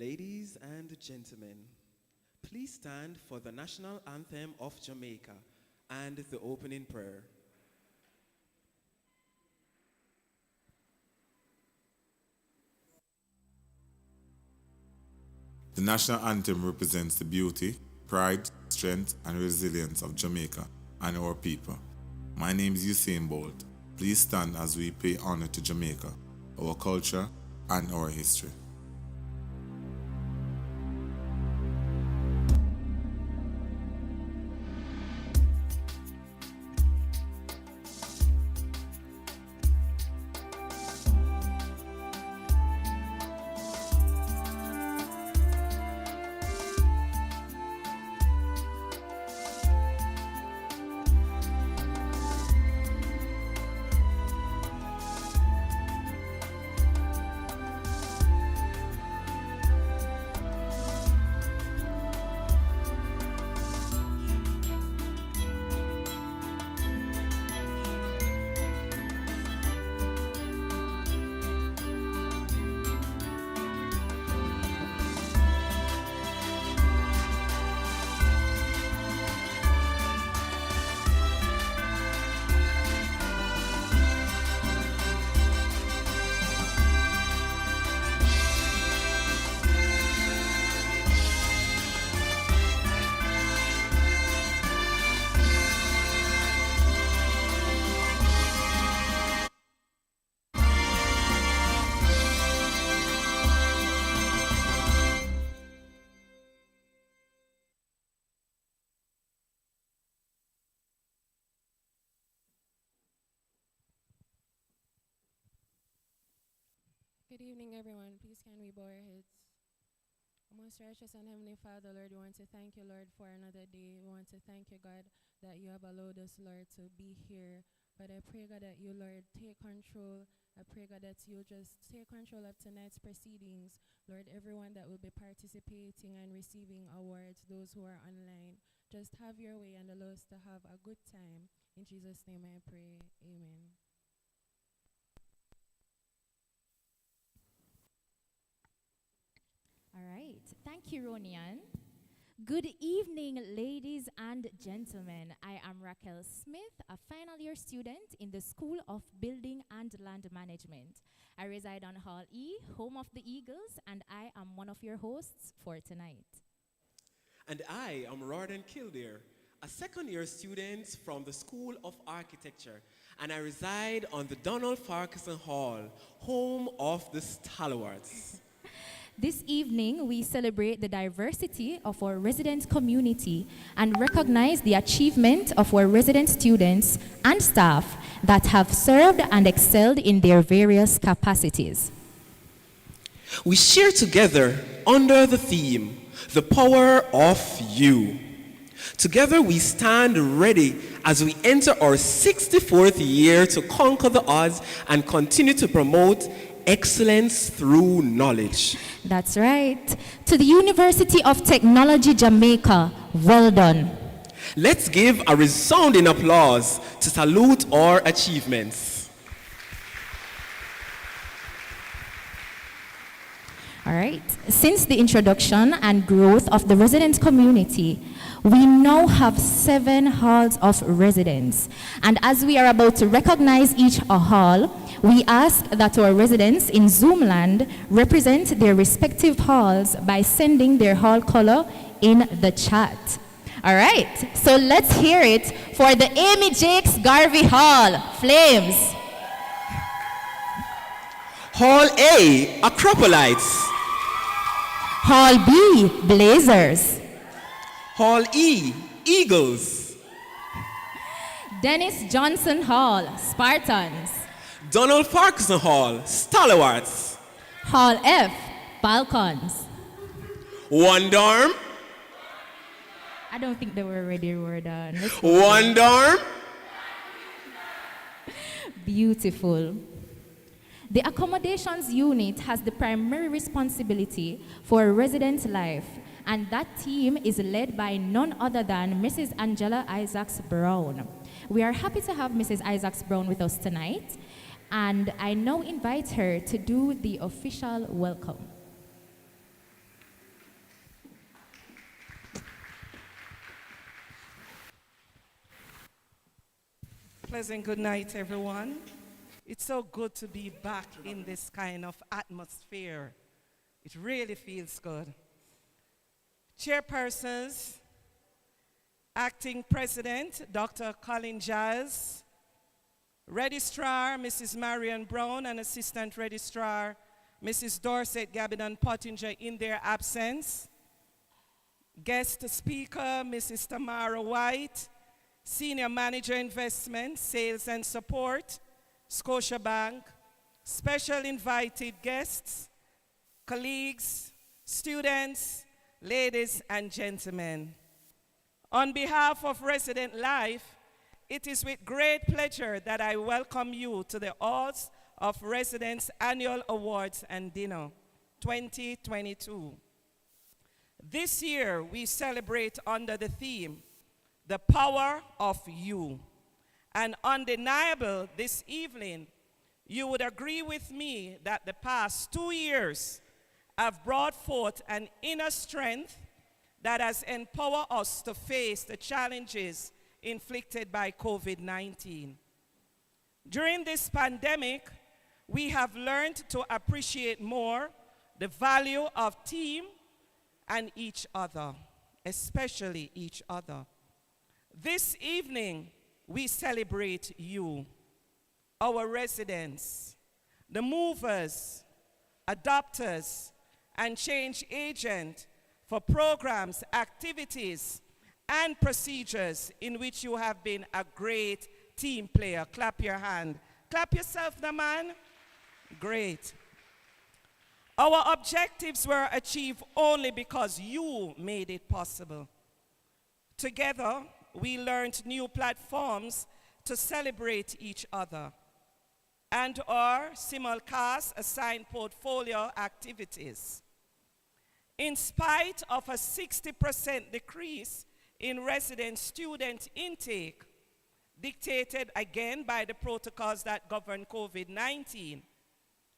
Ladies and gentlemen, please stand for the national anthem of Jamaica and the opening prayer. The national anthem represents the beauty, pride, strength, and resilience of Jamaica and our people. My name is Usain Bolt. Please stand as we pay honor to Jamaica, our culture, and our history. Good evening, everyone. Please can we bow our heads? Most righteous and heavenly Father, Lord, we want to thank you, Lord, for another day. We want to thank you, God, that you have allowed us, Lord, to be here. But I pray, God, that you, Lord, take control. I pray, God, that you just take control of tonight's proceedings. Lord, everyone that will be participating and receiving awards, those who are online, just have your way and allow us to have a good time. In Jesus' name I pray. Amen. All right. Thank you, Ronian. Good evening, ladies and gentlemen. I am Raquel Smith, a final year student in the School of Building and Land Management. I reside on Hall E, home of the Eagles, and I am one of your hosts for tonight. And I am Rawdon Kildare, a second-year student from the School of Architecture, and I reside on the Donald Farquharson Hall, home of the Stalwarts. This evening, we celebrate the diversity of our resident community and recognize the achievement of our resident students and staff that have served and excelled in their various capacities. We share together under the theme, the power of you. Together we stand ready as we enter our 64th year to conquer the odds and continue to promote excellence through knowledge. That's right. To the University of Technology, Jamaica, well done. Let's give a resounding applause to salute our achievements. All right. Since the introduction and growth of the resident community, we now have 7 halls of residence. And as we are about to recognize each hall, we ask that our residents in Zoomland represent their respective halls by sending their hall color in the chat. All right, so let's hear it for the Amy Jakes Garvey Hall, Flames. Hall A, Acropolites. Hall B, Blazers. Hall E, Eagles. Dennis Johnson Hall, Spartans. Donald Farquharson Hall, Stalwarts. Hall F, Falcons. One dorm. I don't think they were ready, we're done. One dorm. Beautiful. The accommodations unit has the primary responsibility for resident life, and that team is led by none other than Mrs. Angela Isaacs Brown. We are happy to have Mrs. Isaacs Brown with us tonight, and I now invite her to do the official welcome. pleasant good night, everyone. It's so good to be back in this kind of atmosphere. It really feels good. Chairpersons, Acting President, Dr. Colin Giles, Registrar, Mrs. Marion Brown, and Assistant Registrar, Mrs. Dorset Gabidan Pottinger, in their absence. Guest speaker, Mrs. Tamara White, Senior Manager Investment, Sales and Support, Scotiabank. Special invited guests, colleagues, students, ladies and gentlemen. On behalf of Resident Life, it is with great pleasure that I welcome you to the Halls of Residents Annual Awards and Dinner 2022. This year, we celebrate under the theme, The Power of You. And undeniable this evening, you would agree with me that the past 2 years have brought forth an inner strength that has empowered us to face the challenges inflicted by COVID-19. During this pandemic, we have learned to appreciate more the value of team and each other, especially each other. This evening, we celebrate you, our residents, the movers, adopters, and change agents for programs, activities, and procedures in which you have been a great team player. Clap your hand. Clap yourself, the man. Great. Our objectives were achieved only because you made it possible. Together, we learned new platforms to celebrate each other and our simulcast assigned portfolio activities. In spite of a 60% decrease in resident student intake, dictated again by the protocols that govern COVID-19,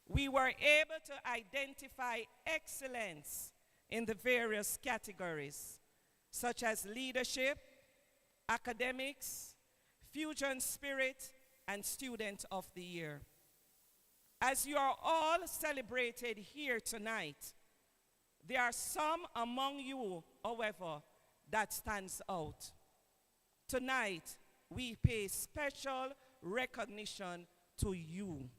we were able to identify excellence in the various categories, such as leadership, academics, fusion spirit, and student of the year. As you are all celebrated here tonight, there are some among you, however, that stands out. Tonight, we pay special recognition to you.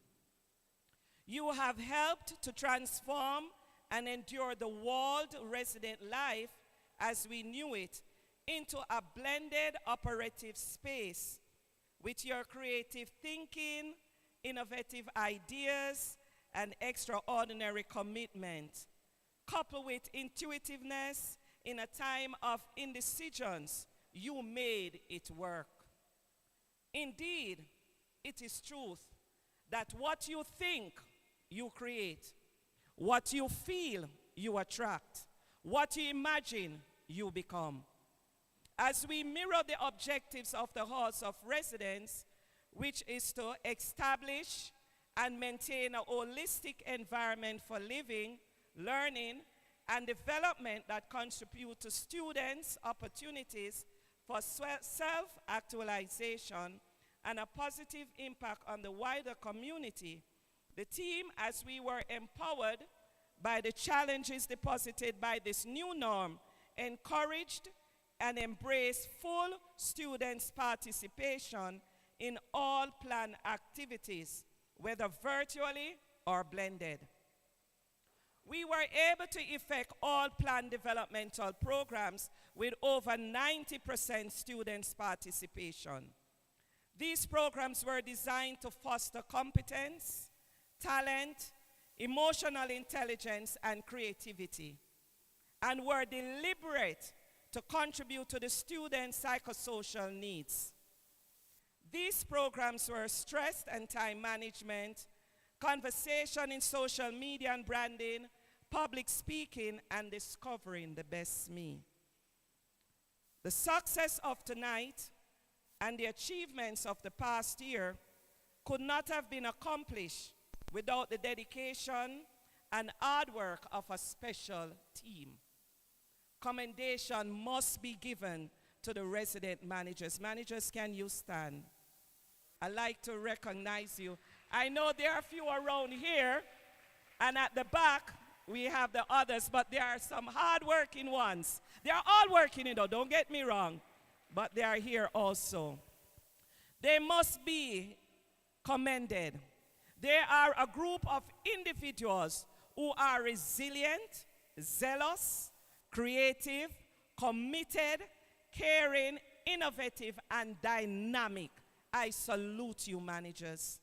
You have helped to transform and endure the walled resident life as we knew it into a blended operative space with your creative thinking, innovative ideas, and extraordinary commitment, coupled with intuitiveness in a time of indecisions. You made it work. Indeed, it is truth that what you think, you create. What you feel, you attract. What you imagine, you become. As we mirror the objectives of the Halls of Residence, which is to establish and maintain a holistic environment for living, learning, and development that contribute to students' opportunities for self-actualization and a positive impact on the wider community, the team, as we were empowered by the challenges deposited by this new norm, encouraged and embraced full students' participation in all planned activities, whether virtually or blended. We were able to effect all planned developmental programs with over 90% students' participation. These programs were designed to foster competence, talent, emotional intelligence, and creativity, and were deliberate to contribute to the students' psychosocial needs. These programs were stress and time management, conversation in social media and branding, public speaking, and discovering the best me. The success of tonight and the achievements of the past year could not have been accomplished without the dedication and hard work of a special team. Commendation must be given to the resident managers. Managers, can you stand? I'd like to recognize you. I know there are a few around here, and at the back, we have the others, but there are some hard-working ones. They are all working, don't get me wrong, but they are here also. They must be commended. They are a group of individuals who are resilient, zealous, creative, committed, caring, innovative, and dynamic. I salute you, managers.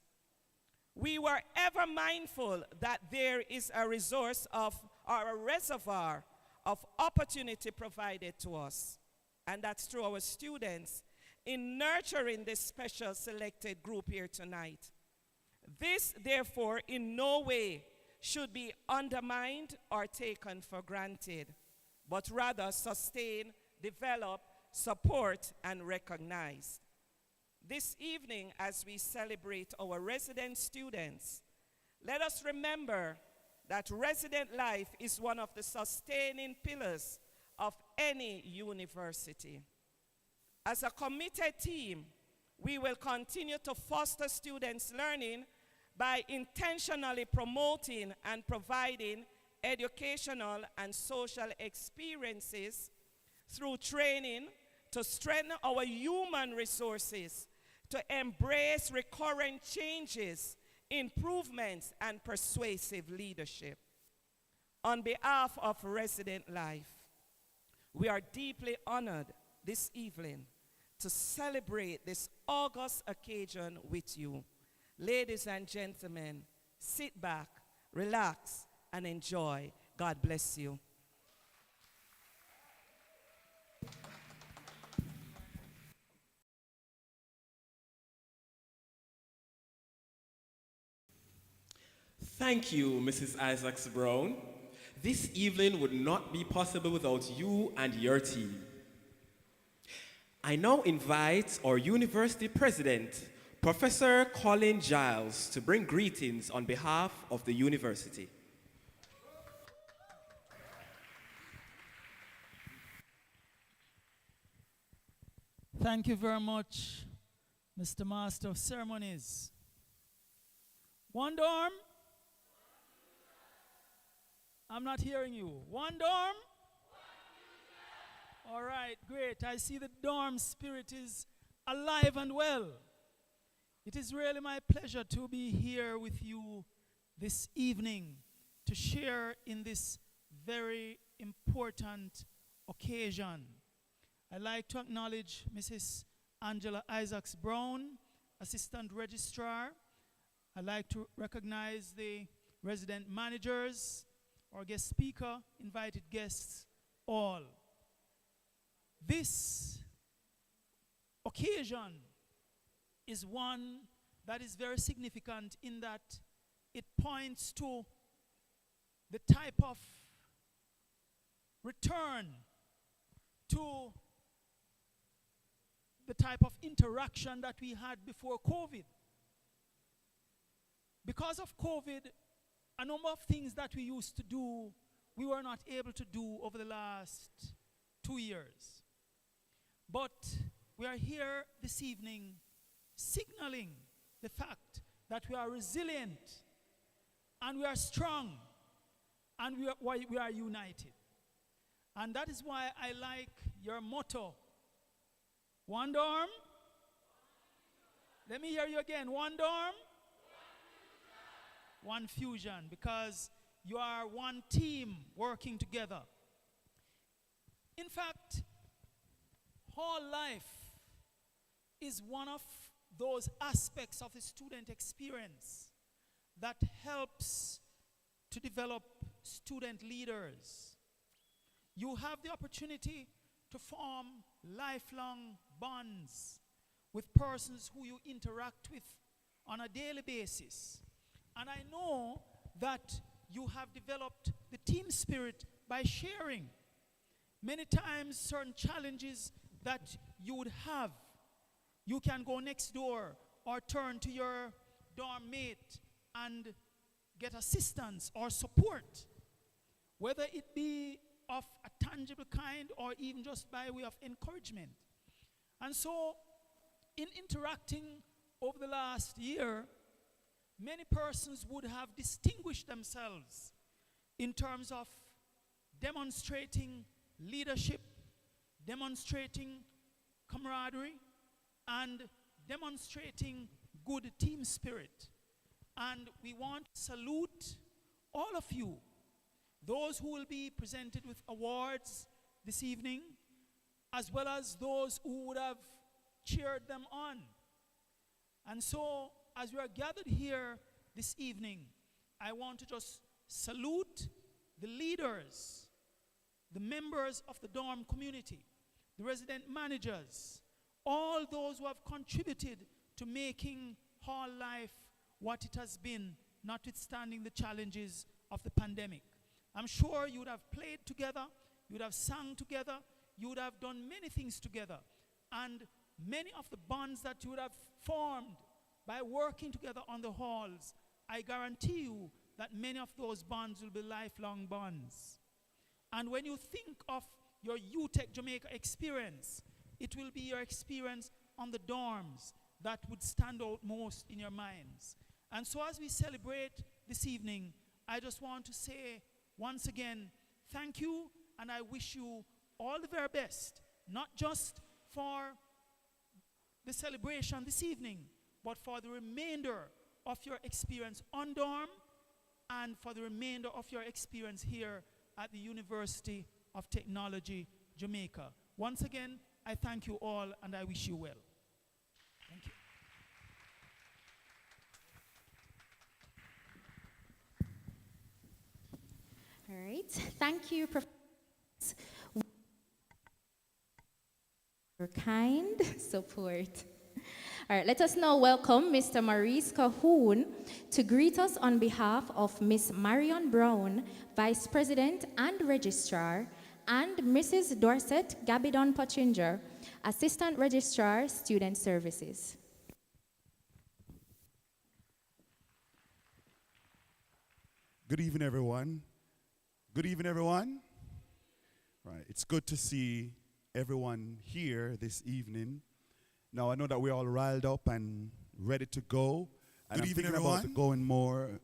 We were ever mindful that there is a resource of, or a reservoir of opportunity provided to us, and that's through our students in nurturing this special selected group here tonight. This, therefore, in no way should be undermined or taken for granted, but rather sustained, developed, support, and recognized. This evening, as we celebrate our resident students, let us remember that resident life is one of the sustaining pillars of any university. As a committed team, we will continue to foster students' learning by intentionally promoting and providing educational and social experiences through training to strengthen our human resources, to embrace recurrent changes, improvements, and persuasive leadership. On behalf of Resident Life, we are deeply honored this evening to celebrate this august occasion with you. Ladies and gentlemen, sit back, relax, and enjoy. God bless you. Thank you, Mrs. Isaacs Brown. This evening would not be possible without you and your team. I now invite our university president, Professor Colin Giles, to bring greetings on behalf of the university. Thank you very much, Mr. Master of Ceremonies. One dorm? I'm not hearing you. One dorm? All right, great. I see the dorm spirit is alive and well. It is really my pleasure to be here with you this evening to share in this very important occasion. I'd like to acknowledge Mrs. Angela Isaacs Brown, Assistant Registrar. I'd like to recognize the resident managers, our guest speaker, invited guests, all. This occasion is one that is very significant in that it points to the type of return to the type of interaction that we had before COVID. Because of COVID, a number of things that we used to do, we were not able to do over the last 2 years. But we are here this evening signaling the fact that we are resilient and we are strong and we are united. And that is why I like your motto. One dorm? Let me hear you again. One dorm? OneFusion, because you are one team working together. In fact, hall life is one of those aspects of the student experience that helps to develop student leaders. You have the opportunity to form lifelong bonds with persons who you interact with on a daily basis. And I know that you have developed the team spirit by sharing. Many times, certain challenges that you would have, you can go next door or turn to your dorm mate and get assistance or support, whether it be of a tangible kind or even just by way of encouragement. And so, in interacting over the last year, many persons would have distinguished themselves in terms of demonstrating leadership, demonstrating camaraderie, and demonstrating good team spirit. And we want to salute all of you, those who will be presented with awards this evening, as well as those who would have cheered them on. And so, as we are gathered here this evening, I want to just salute the leaders, the members of the dorm community, the resident managers, all those who have contributed to making hall life what it has been, notwithstanding the challenges of the pandemic. I'm sure you would have played together, you would have sung together, you would have done many things together. And many of the bonds that you would have formed by working together on the halls, I guarantee you that many of those bonds will be lifelong bonds. And when you think of your Utech Jamaica experience, it will be your experience on the dorms that would stand out most in your minds. And so as we celebrate this evening, I just want to say once again, thank you, and I wish you all the very best, not just for the celebration this evening, but for the remainder of your experience on dorm and for the remainder of your experience here at the University of Technology, Jamaica. Once again, I thank you all and I wish you well. Thank you. All right. Thank you, Professor. For kind support. All right, let us now welcome Mr. Maurice Cahoon to greet us on behalf of Miss Marion Brown, Vice President and Registrar, and Mrs. Dorset Gabidon Pottinger, Assistant Registrar, Student Services. Good evening, everyone. Good evening, everyone. Right, it's good to see everyone here this evening. Now, I know that we're all riled up and ready to go. And I'm thinking about going more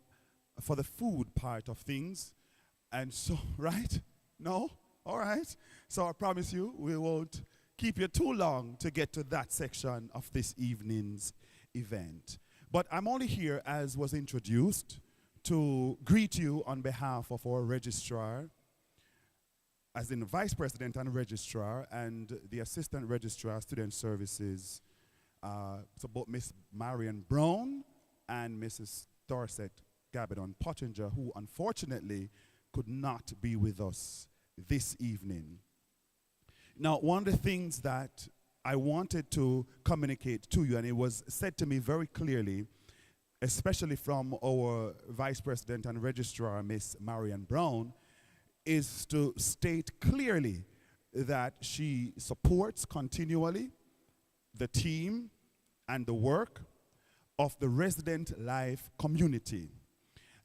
for the food part of things. And so, right? No? All right. So I promise you, we won't keep you too long to get to that section of this evening's event. But I'm only here, as was introduced, to greet you on behalf of our registrar, as in the Vice President and Registrar, and the Assistant Registrar, Student Services, so both Miss Marion Brown and Mrs. Dorset Gabidon Pottinger, who unfortunately could not be with us this evening. Now, one of the things that I wanted to communicate to you, and it was said to me very clearly, especially from our Vice President and Registrar, Miss Marion Brown, is to state clearly that she supports continually the team and the work of the resident life community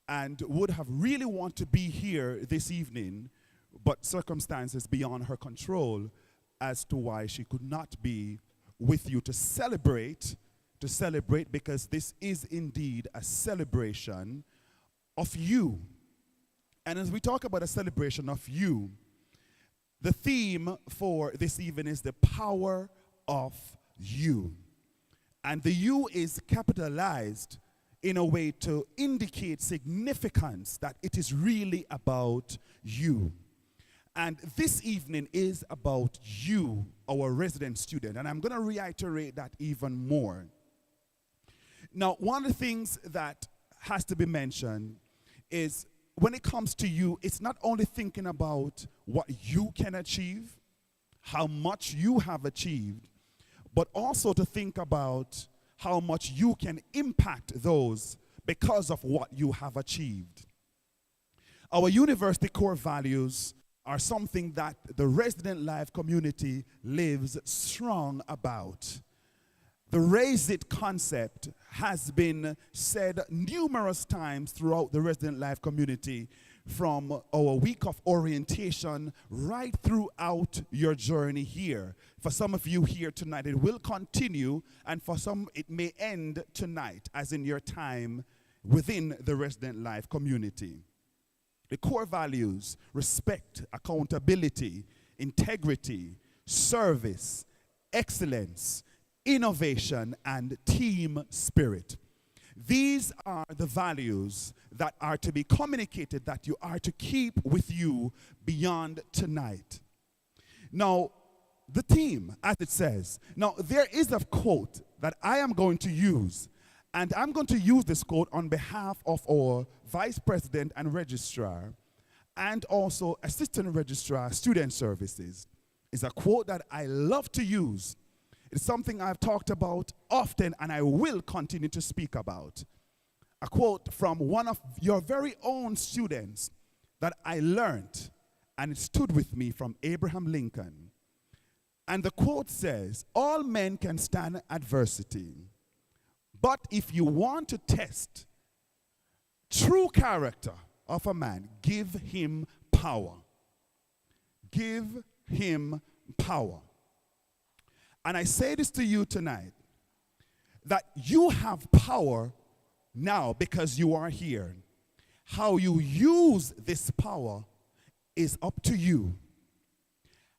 and would have really want to be here this evening, but circumstances beyond her control as to why she could not be with you to celebrate because this is indeed a celebration of you. And as we talk about a celebration of you, the theme for this evening is the power of you. And the you is capitalized in a way to indicate significance, that it is really about you. And this evening is about you, our resident student. And I'm going to reiterate that even more. Now, one of the things that has to be mentioned is when it comes to you, it's not only thinking about what you can achieve, how much you have achieved, but also to think about how much you can impact those because of what you have achieved. Our university core values are something that the resident life community lives strong about. The Raise It concept has been said numerous times throughout the resident life community from our week of orientation right throughout your journey here. For some of you here tonight, it will continue, and for some, it may end tonight, as in your time within the Resident Life community. The core values: respect, accountability, integrity, service, excellence, innovation, and team spirit. These are the values that are to be communicated, that you are to keep with you beyond tonight. Now, the theme, as it says, now there is a quote that I am going to use, and I'm going to use this quote on behalf of our Vice President and Registrar, and also Assistant Registrar, Student Services. It's a quote that I love to use. It's something I've talked about often, and I will continue to speak about. A quote from one of your very own students that I learned, and it stood with me, from Abraham Lincoln. And the quote says, "All men can stand adversity, but if you want to test true character of a man, give him power." Give him power. And I say this to you tonight, that you have power now because you are here. How you use this power is up to you.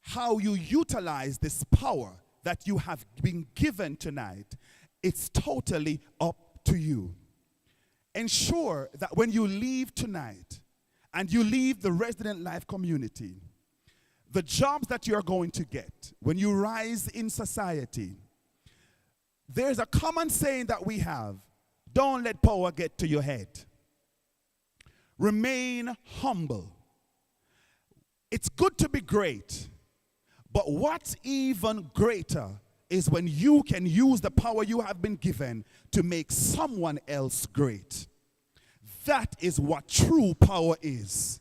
How you utilize this power that you have been given tonight, it's totally up to you. Ensure that when you leave tonight and you leave the Resident Life community, the jobs that you're going to get, when you rise in society, there's a common saying that we have: don't let power get to your head. Remain humble. It's good to be great, but what's even greater is when you can use the power you have been given to make someone else great. That is what true power is.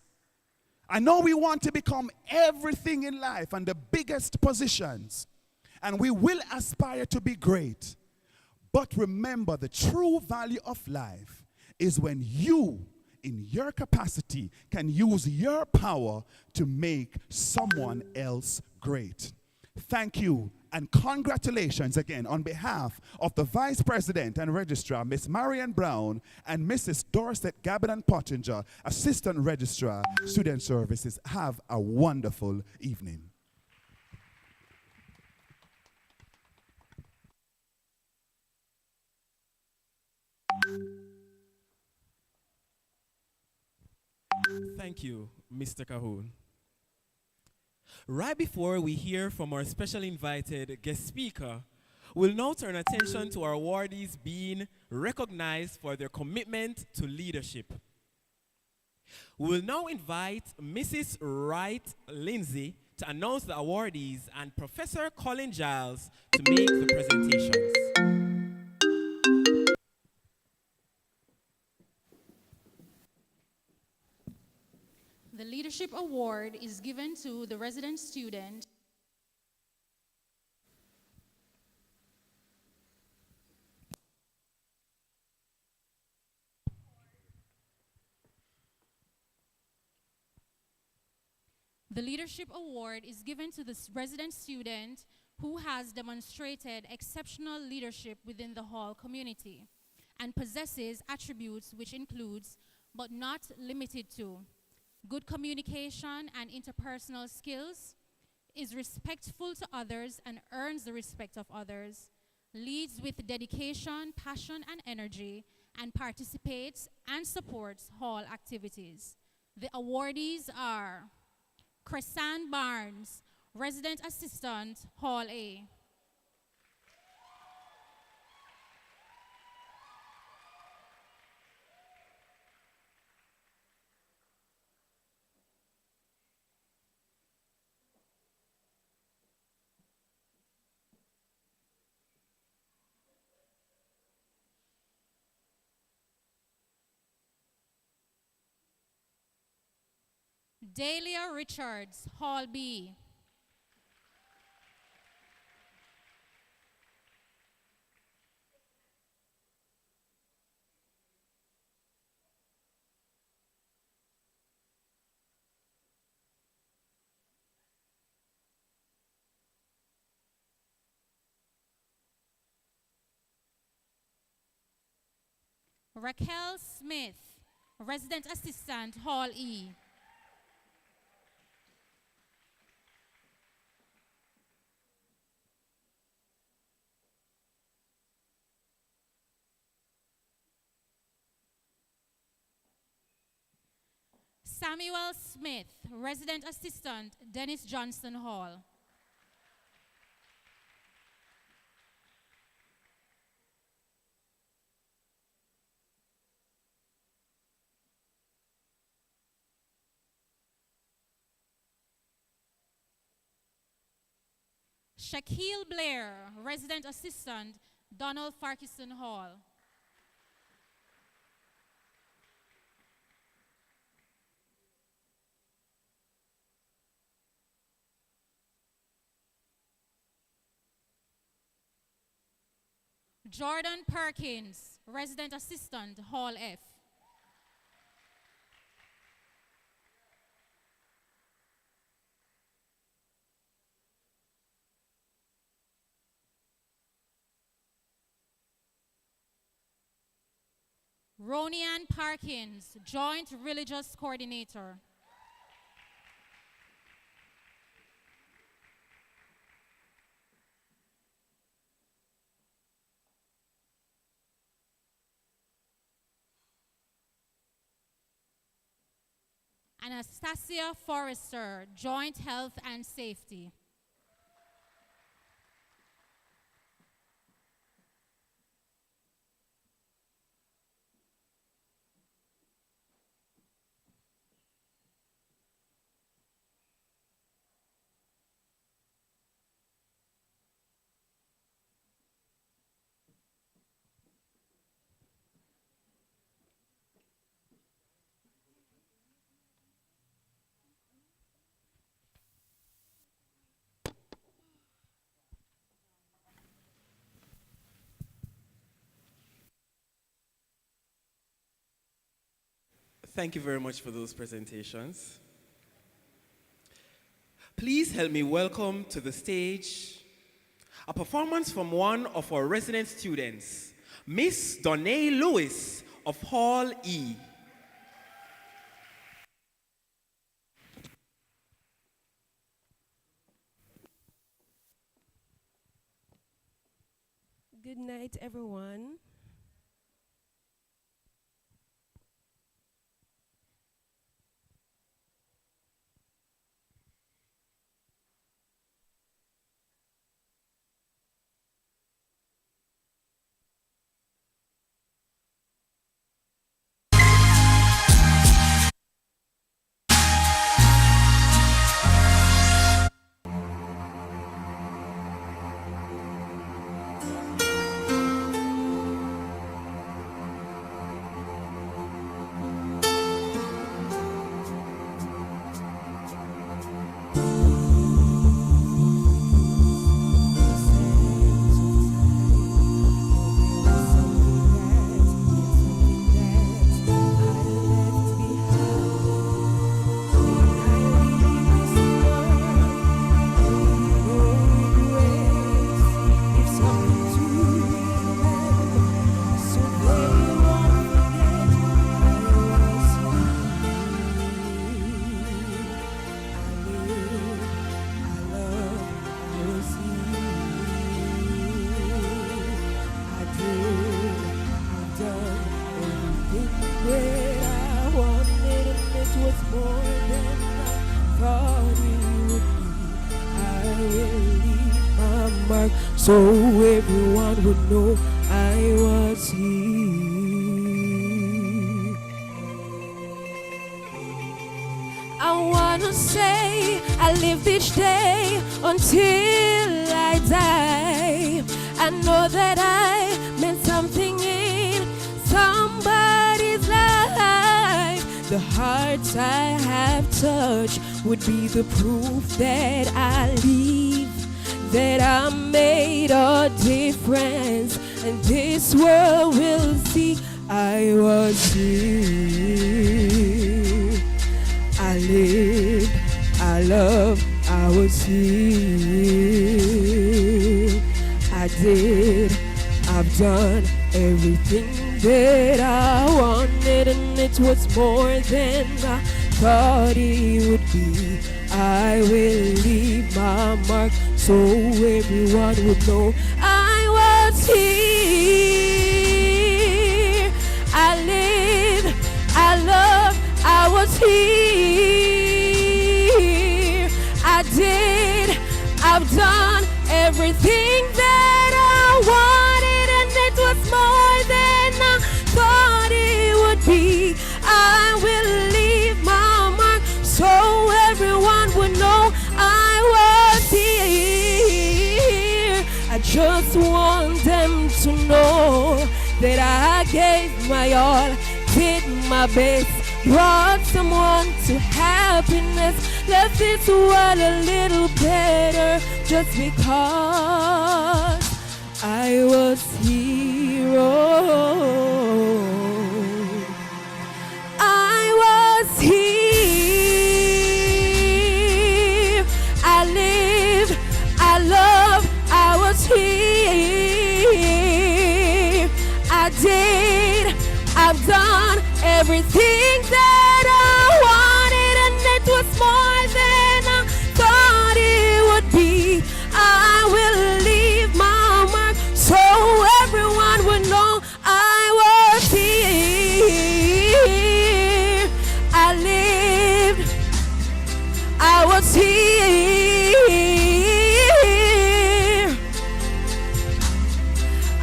I know we want to become everything in life and the biggest positions, and we will aspire to be great. But remember, the true value of life is when you, in your capacity, can use your power to make someone else great. Thank you and congratulations again on behalf of the Vice President and Registrar, Miss Marian Brown, and Mrs. Dorset Gabin Pottinger, Assistant Registrar, Student Services. Have a wonderful evening. Thank you, Mr. Cahoon. Right before we hear from our special invited guest speaker, we'll now turn attention to our awardees being recognized for their commitment to leadership. We will now invite Mrs. Wright Lindsay to announce the awardees and Professor Colin Giles to make the presentations. The Leadership Award is given to the resident student The Leadership Award is given to the resident student who has demonstrated exceptional leadership within the Hall community and possesses attributes which includes, but not limited to, good communication and interpersonal skills, is respectful to others and earns the respect of others, leads with dedication, passion, and energy, and participates and supports hall activities. The awardees are Cresan Barnes, Resident Assistant, Hall A. Dahlia Richards, Hall B. Raquel Smith, Resident Assistant, Hall E. Samuel Smith, Resident Assistant, Dennis Johnson Hall. Shaquille Blair, Resident Assistant, Donald Farquharson Hall. Jordan Perkins, Resident Assistant, Hall F. Ronian Parkins, Joint Religious Coordinator. Anastasia Forrester, Joint Health and Safety. Thank you very much for those presentations. Please help me welcome to the stage a performance from one of our resident students, Miss Donnay Lewis of Hall E. Good night, everyone. So everyone would know I was here. I wanna say I lived each day until I die. I know that I meant something in somebody's life. The hearts I have touched would be the proof that I live, that I made a difference, and this world will see I was here. I lived, I loved, I was here. I did, I've done everything that I wanted, and it was more than I thought it would be. I will leave my mark so everyone would know I was here. I lived, I loved, I was here. I did, I've done everything that I wanted, and it was more than I thought it would be. I will leave my mark so everyone would know I was here. I just want them to know that I gave my all, did my best, brought someone to happiness, left this world a little better just because I was here. Oh, I was here. I lived, I loved, I was here. I did, I've done everything that I wanted, and it was more than I thought it would be. I will leave my mark so everyone would know I was here. I lived, I was here.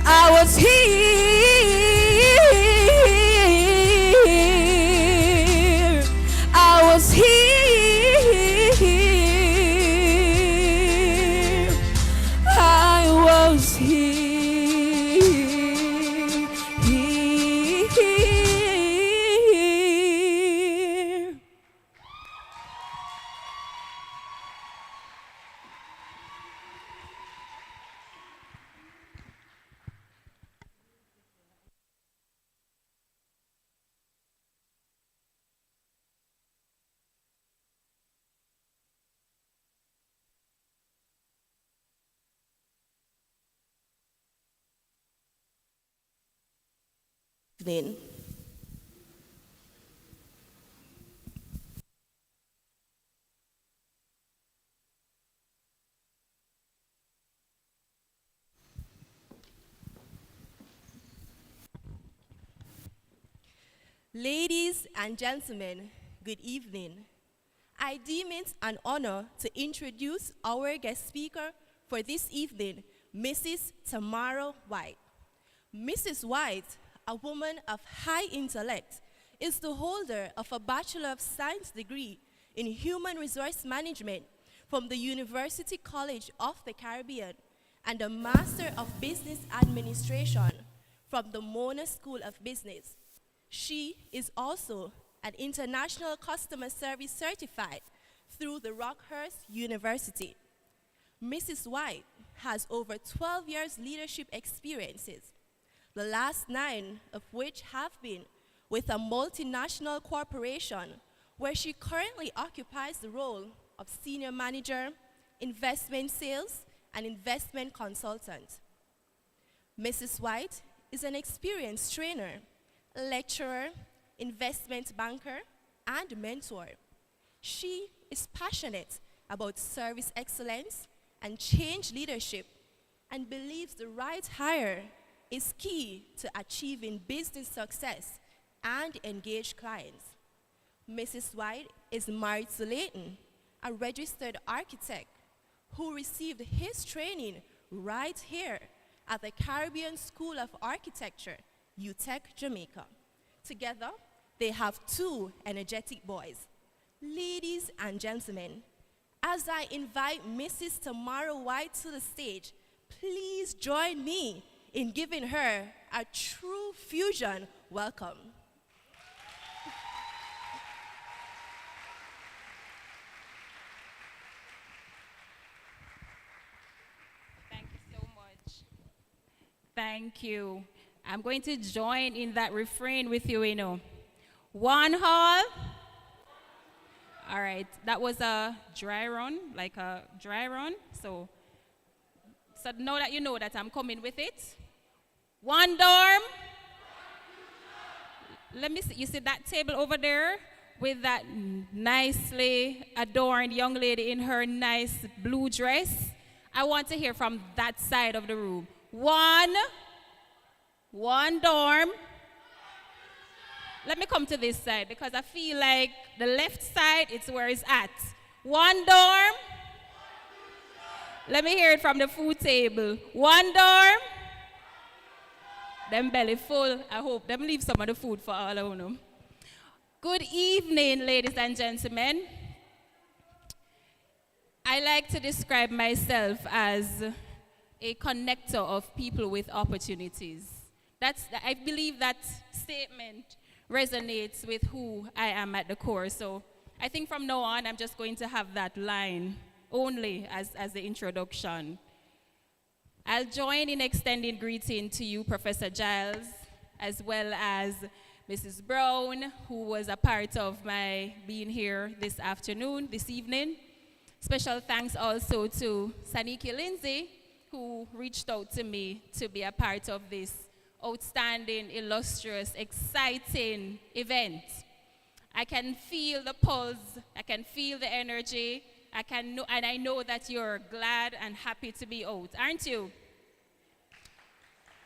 I was here. I was here. I was here. Then. Ladies and gentlemen, good evening. I deem it an honor to introduce our guest speaker for this evening, Mrs. Tamara White. Mrs. White, a woman of high intellect, is the holder of a Bachelor of Science degree in Human Resource Management from the University College of the Caribbean and a Master of Business Administration from the Mona School of Business. She is also an International Customer Service Certified through the Rockhurst University. Mrs. White has over 12 years leadership experiences, the last 9 of which have been with a multinational corporation where she currently occupies the role of Senior Manager, Investment Sales, and Investment Consultant. Mrs. White is an experienced trainer, lecturer, investment banker, and mentor. She is passionate about service excellence and change leadership and believes the right hire is key to achieving business success and engage clients. Mrs. White is married to Leighton, a registered architect who received his training right here at the Caribbean School of Architecture, Utech, Jamaica. Together, they have 2 energetic boys. Ladies and gentlemen, as I invite Mrs. Tamara White to the stage, please join me in giving her a true fusion welcome. Thank you so much. Thank you. I'm going to join in that refrain with you, you know. One hall. All right, that was a dry run, like a dry run. So now that you know that I'm coming with it. One dorm. let me see. You see that table over there with that nicely adorned young lady in her nice blue dress? I want to hear from that side of the room. One dorm. Let me come to this side because I feel like the left side, it's where it's at. One dorm. Let me hear it from the food table. One dorm. Them belly full. I hope them leave some of the food for all of them. Good evening, ladies and gentlemen. I like to describe myself as a connector of people with opportunities. I believe that statement resonates with who I am at the core. So I think from now on, I'm just going to have that line only as the introduction. I'll join in extending greeting to you, Professor Giles, as well as Mrs. Brown, who was a part of my being here this evening. Special thanks also to Saniki Lindsay, who reached out to me to be a part of this outstanding, illustrious, exciting event. I can feel the pulse, I can feel the energy, and I know that you're glad and happy to be out, aren't you?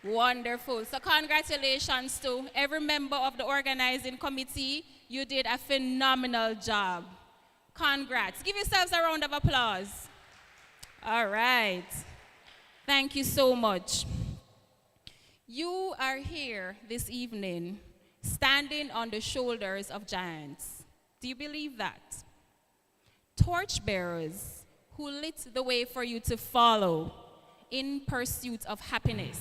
Wonderful. So congratulations to every member of the organizing committee. You did a phenomenal job. Congrats. Give yourselves a round of applause. All right. Thank you so much. You are here this evening standing on the shoulders of giants. Do you believe that? Torchbearers who lit the way for you to follow in pursuit of happiness.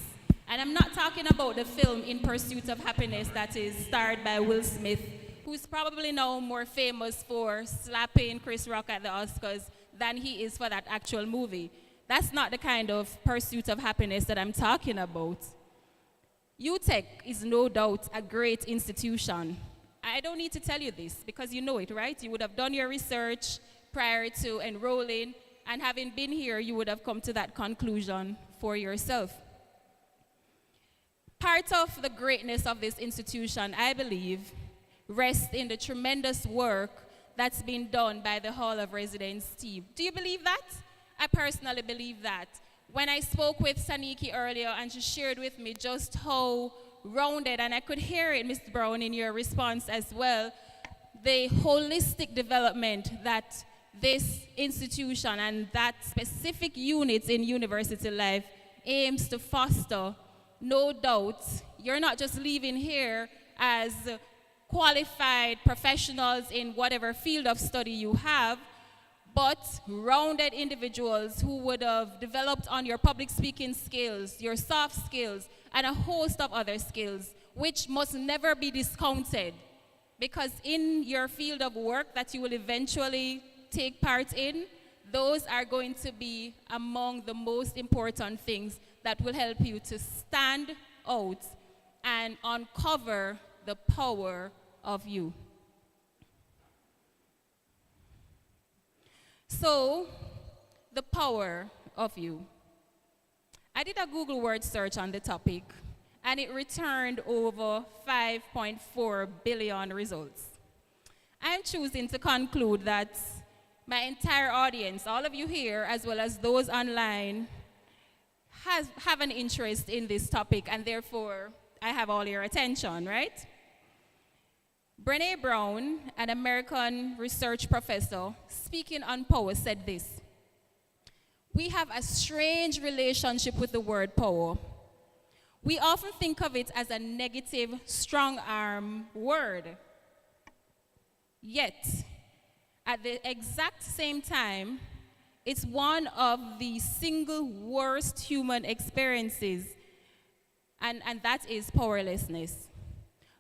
And I'm not talking about the film In Pursuit of Happiness that is starred by Will Smith, who's probably now more famous for slapping Chris Rock at the Oscars than he is for that actual movie. That's not the kind of pursuit of happiness that I'm talking about. Utech is no doubt a great institution. I don't need to tell you this because you know it, right? You would have done your research prior to enrolling, and having been here, you would have come to that conclusion for yourself. Part of the greatness of this institution, I believe, rests in the tremendous work that's been done by the Hall of Residence team. Do you believe that? I personally believe that. When I spoke with Saniki earlier and she shared with me just how rounded, and I could hear it, Ms. Brown, in your response as well, the holistic development that this institution and that specific unit in university life aims to foster, no doubt, you're not just leaving here as qualified professionals in whatever field of study you have, but rounded individuals who would have developed on your public speaking skills, your soft skills, and a host of other skills, which must never be discounted. Because in your field of work that you will eventually take part in, those are going to be among the most important things that will help you to stand out and uncover the power of you. So, the power of you. I did a Google word search on the topic, and it returned over 5.4 billion results. I'm choosing to conclude that my entire audience, all of you here, as well as those online, have an interest in this topic, and therefore, I have all your attention, right? Brené Brown, an American research professor, speaking on power, said this: "We have a strange relationship with the word power. We often think of it as a negative, strong-arm word. Yet, at the exact same time, it's one of the single worst human experiences, and that is powerlessness.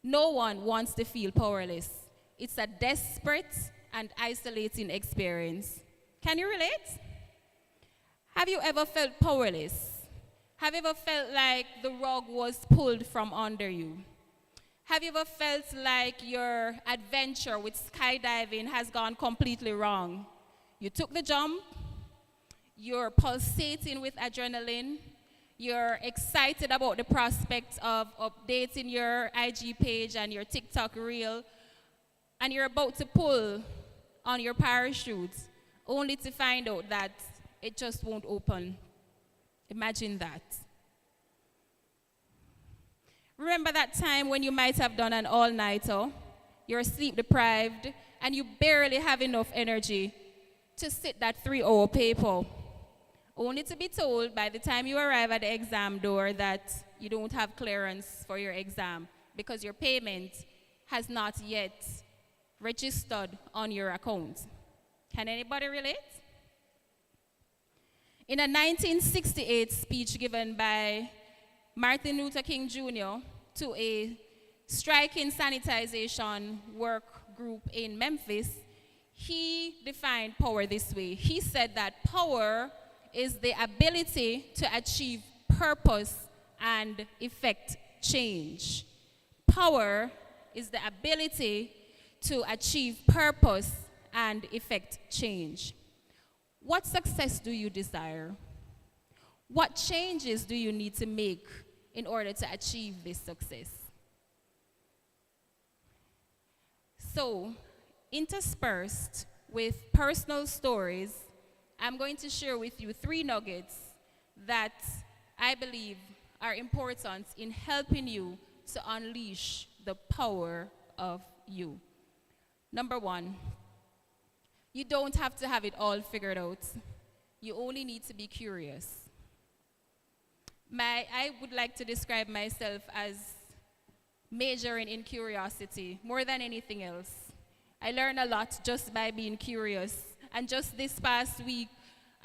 No one wants to feel powerless. It's a desperate and isolating experience." Can you relate? Have you ever felt powerless? Have you ever felt like the rug was pulled from under you? Have you ever felt like your adventure with skydiving has gone completely wrong? You took the jump, you're pulsating with adrenaline, You're excited about the prospects of updating your IG page and your TikTok reel, and you're about to pull on your parachute only to find out that it just won't open. Imagine that. Remember that time when you might have done an all-nighter, you're sleep deprived, and you barely have enough energy to sit that 3-hour paper, only to be told by the time you arrive at the exam door that you don't have clearance for your exam because your payment has not yet registered on your account. Can anybody relate? In a 1968 speech given by Martin Luther King Jr. to a striking sanitization work group in Memphis, he defined power this way. He said that power is the ability to achieve purpose and effect change. Power is the ability to achieve purpose and effect change. What success do you desire? What changes do you need to make in order to achieve this success? So, interspersed with personal stories, I'm going to share with you 3 nuggets that I believe are important in helping you to unleash the power of you. Number 1, you don't have to have it all figured out. You only need to be curious. I would like to describe myself as majoring in curiosity more than anything else. I learn a lot just by being curious. And just this past week,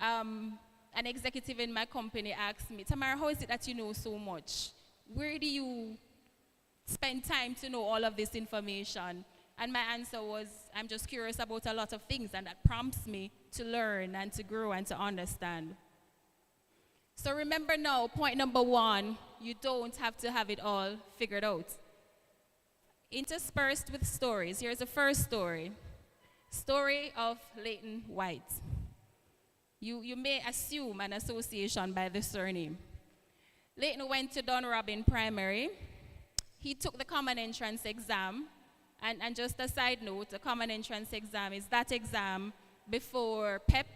an executive in my company asked me, Tamara, how is it that you know so much? Where do you spend time to know all of this information? And my answer was, I'm just curious about a lot of things, and that prompts me to learn and to grow and to understand. So remember now, point number 1, you don't have to have it all figured out. Interspersed with stories. Here's the first story. Story of Leighton White. You may assume an association by the surname. Leighton went to Dunrobin Primary. He took the common entrance exam. And just a side note, the common entrance exam is that exam before PEP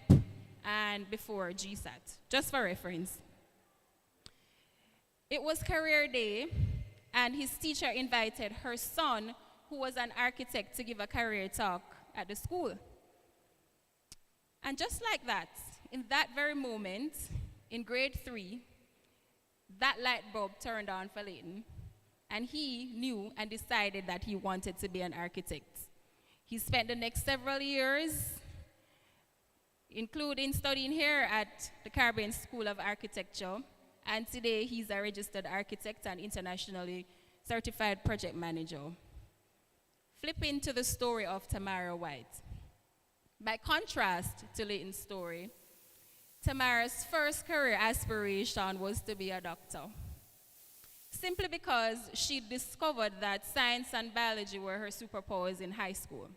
and before GSAT, just for reference. It was career day, and his teacher invited her son, who was an architect, to give a career talk at the school. And just like that, in that very moment, in grade 3, that light bulb turned on for Leighton, and he knew and decided that he wanted to be an architect. He spent the next several years, including studying here at the Caribbean School of Architecture, and today he's a registered architect and internationally certified project manager. Flipping to the story of Tamara White. By contrast to Leighton's story, Tamara's first career aspiration was to be a doctor, simply because she discovered that science and biology were her superpowers in high school.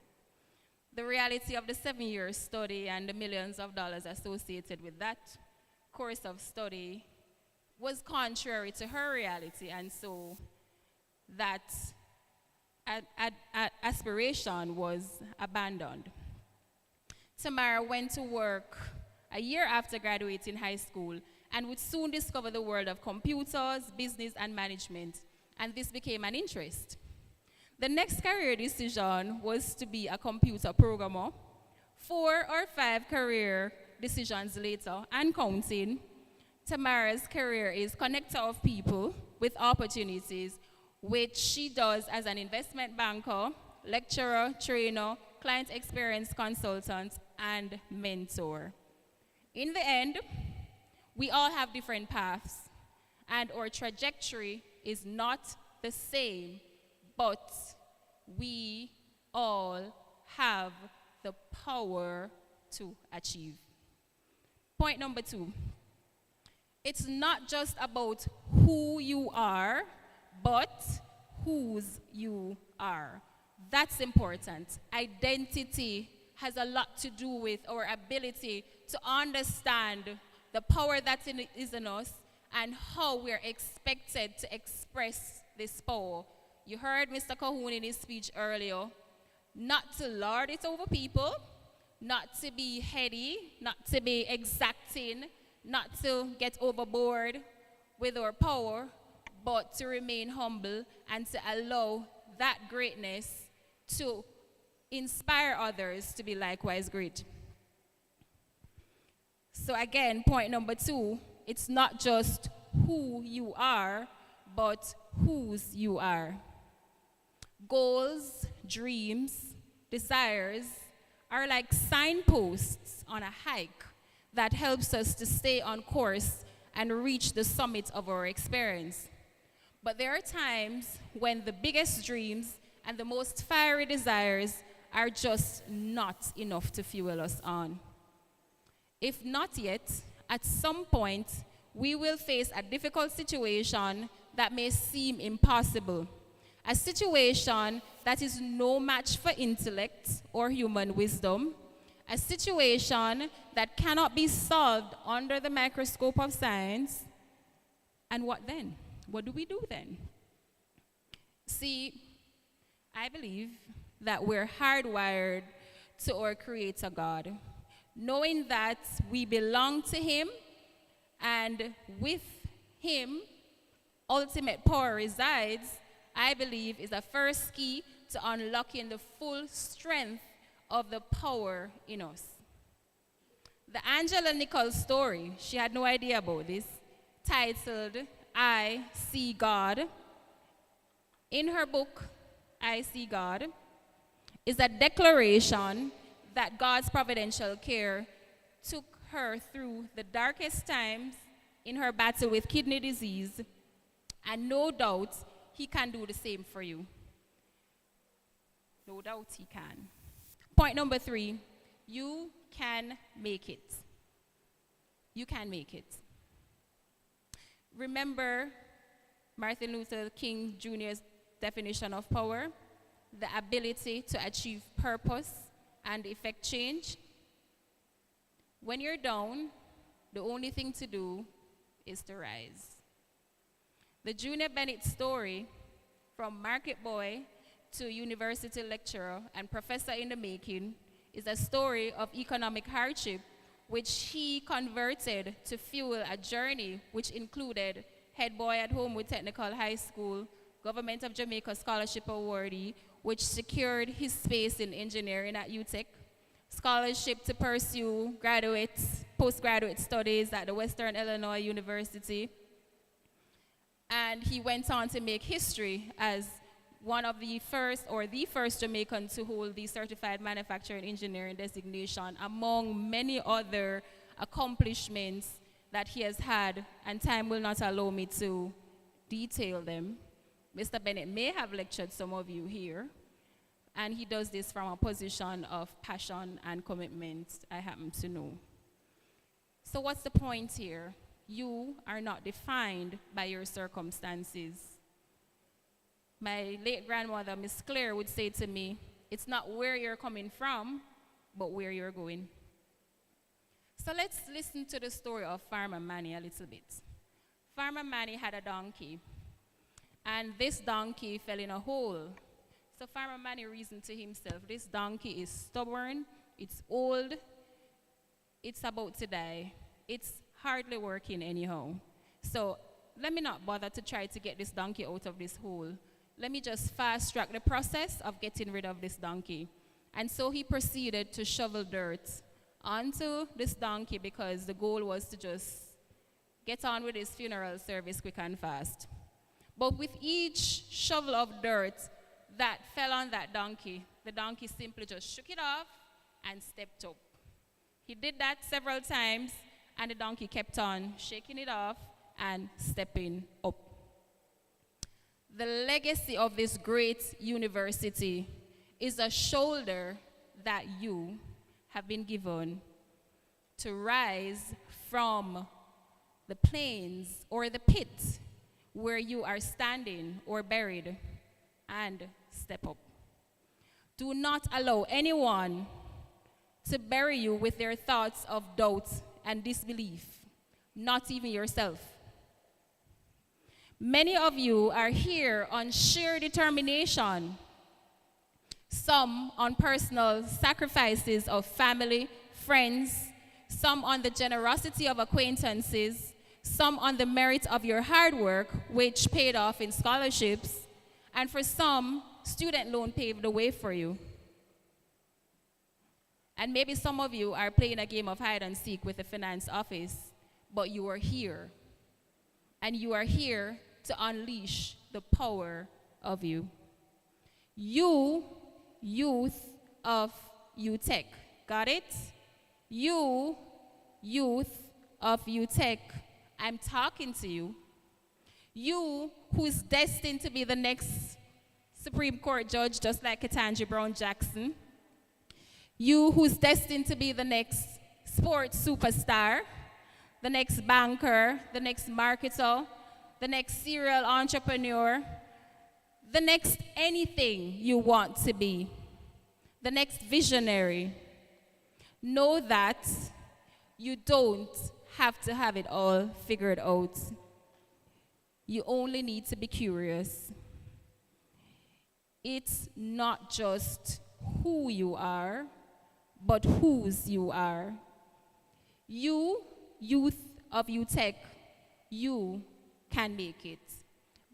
The reality of the 7-year study and the millions of dollars associated with that course of study was contrary to her reality, and so that aspiration was abandoned. Tamara went to work a year after graduating high school and would soon discover the world of computers, business, and management, and this became an interest. The next career decision was to be a computer programmer. 4 or 5 career decisions later, and counting, Tamara's career is connector of people with opportunities, which she does as an investment banker, lecturer, trainer, client experience consultant, and mentor. In the end, we all have different paths, and our trajectory is not the same, but we all have the power to achieve. Point number 2. It's not just about who you are, but whose you are. That's important. Identity has a lot to do with our ability to understand the power that is in us and how we're expected to express this power. You heard Mr. Cahoon in his speech earlier, not to lord it over people, not to be heady, not to be exacting, not to get overboard with our power, but to remain humble and to allow that greatness to inspire others to be likewise great. So again, point number 2, it's not just who you are, but whose you are. Goals, dreams, desires are like signposts on a hike that helps us to stay on course and reach the summit of our experience. But there are times when the biggest dreams and the most fiery desires are just not enough to fuel us on. If not yet, at some point, we will face a difficult situation that may seem impossible. A situation that is no match for intellect or human wisdom. A situation that cannot be solved under the microscope of science. And what then? What do we do then? See, I believe that we're hardwired to our Creator God, knowing that we belong to Him, and with Him, ultimate power resides, I believe is a first key to unlocking the full strength of the power in us. The Angela Nichols story, she had no idea about this, titled, I See God. In her book, I See God, is a declaration that God's providential care took her through the darkest times in her battle with kidney disease, and no doubt He can do the same for you. No doubt He can. Point number 3, you can make it. You can make it. Remember Martin Luther King Jr.'s definition of power? The ability to achieve purpose and effect change. When you're down, the only thing to do is to rise. The Junior Bennett story, from market boy to university lecturer and professor in the making, is a story of economic hardship which he converted to fuel a journey which included head boy at Homewood Technical High School, Government of Jamaica Scholarship Awardee, which secured his space in engineering at Utech, scholarship to pursue postgraduate studies at the Western Illinois University, and he went on to make history as one of the first, or the first Jamaican to hold the Certified Manufacturing Engineering designation, among many other accomplishments that he has had, and time will not allow me to detail them. Mr. Bennett may have lectured some of you here, and he does this from a position of passion and commitment, I happen to know. So what's the point here? You are not defined by your circumstances. My late grandmother, Miss Claire, would say to me, it's not where you're coming from, but where you're going. So let's listen to the story of Farmer Manny a little bit. Farmer Manny had a donkey, and this donkey fell in a hole. So Farmer Manny reasoned to himself, this donkey is stubborn, it's old, it's about to die, it's hardly working anyhow. So let me not bother to try to get this donkey out of this hole. Let me just fast track the process of getting rid of this donkey. And so he proceeded to shovel dirt onto this donkey because the goal was to just get on with his funeral service quick and fast. But with each shovel of dirt that fell on that donkey, the donkey simply just shook it off and stepped up. He did that several times, and the donkey kept on shaking it off and stepping up. The legacy of this great university is a shoulder that you have been given to rise from the plains or the pit where you are standing or buried and step up. Do not allow anyone to bury you with their thoughts of doubt and disbelief, not even yourself. Many of you are here on sheer determination, some on personal sacrifices of family, friends, some on the generosity of acquaintances, some on the merit of your hard work, which paid off in scholarships, and for some, student loan paved the way for you. And maybe some of you are playing a game of hide and seek with the finance office, but you are here. And you are here to unleash the power of you. You, youth of Utech, got it? You, youth of Utech, I'm talking to you. You who's destined to be the next Supreme Court judge, just like Ketanji Brown Jackson. You who's destined to be the next sports superstar, the next banker, the next marketer, the next serial entrepreneur, the next anything you want to be, the next visionary. Know that you don't have to have it all figured out. You only need to be curious. It's not just who you are, but whose you are. You, youth of Utech, you can make it.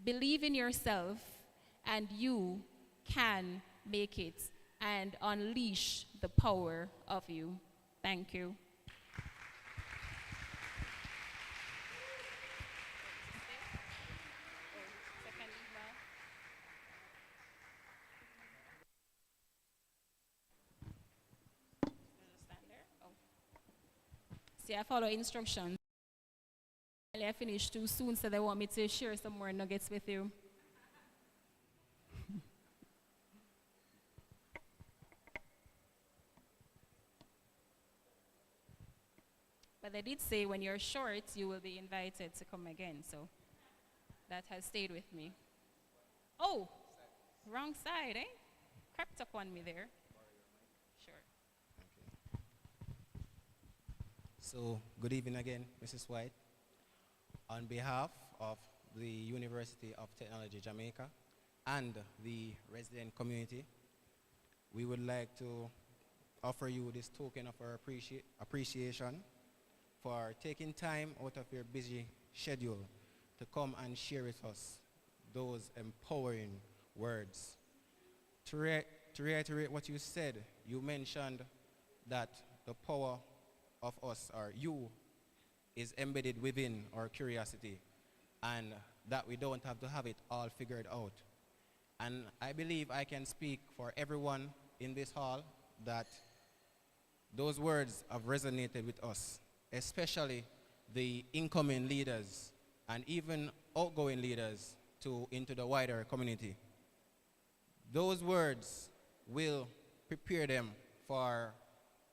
Believe in yourself, and you can make it and unleash the power of you. Thank you. See, I follow instructions. I finished too soon, so they want me to share some more nuggets with you. But they did say when you're short, you will be invited to come again, so that has stayed with me. Oh, wrong side, eh? Crept up on me there. Sure. So, good evening again, Mrs. White. On behalf of the University of Technology Jamaica and the resident community, we would like to offer you this token of our appreciation for taking time out of your busy schedule to come and share with us those empowering words. To reiterate what you said, you mentioned that the power of us, or you, is embedded within our curiosity, and that we don't have to have it all figured out. And I believe I can speak for everyone in this hall that those words have resonated with us, especially the incoming leaders and even outgoing leaders into the wider community. Those words will prepare them for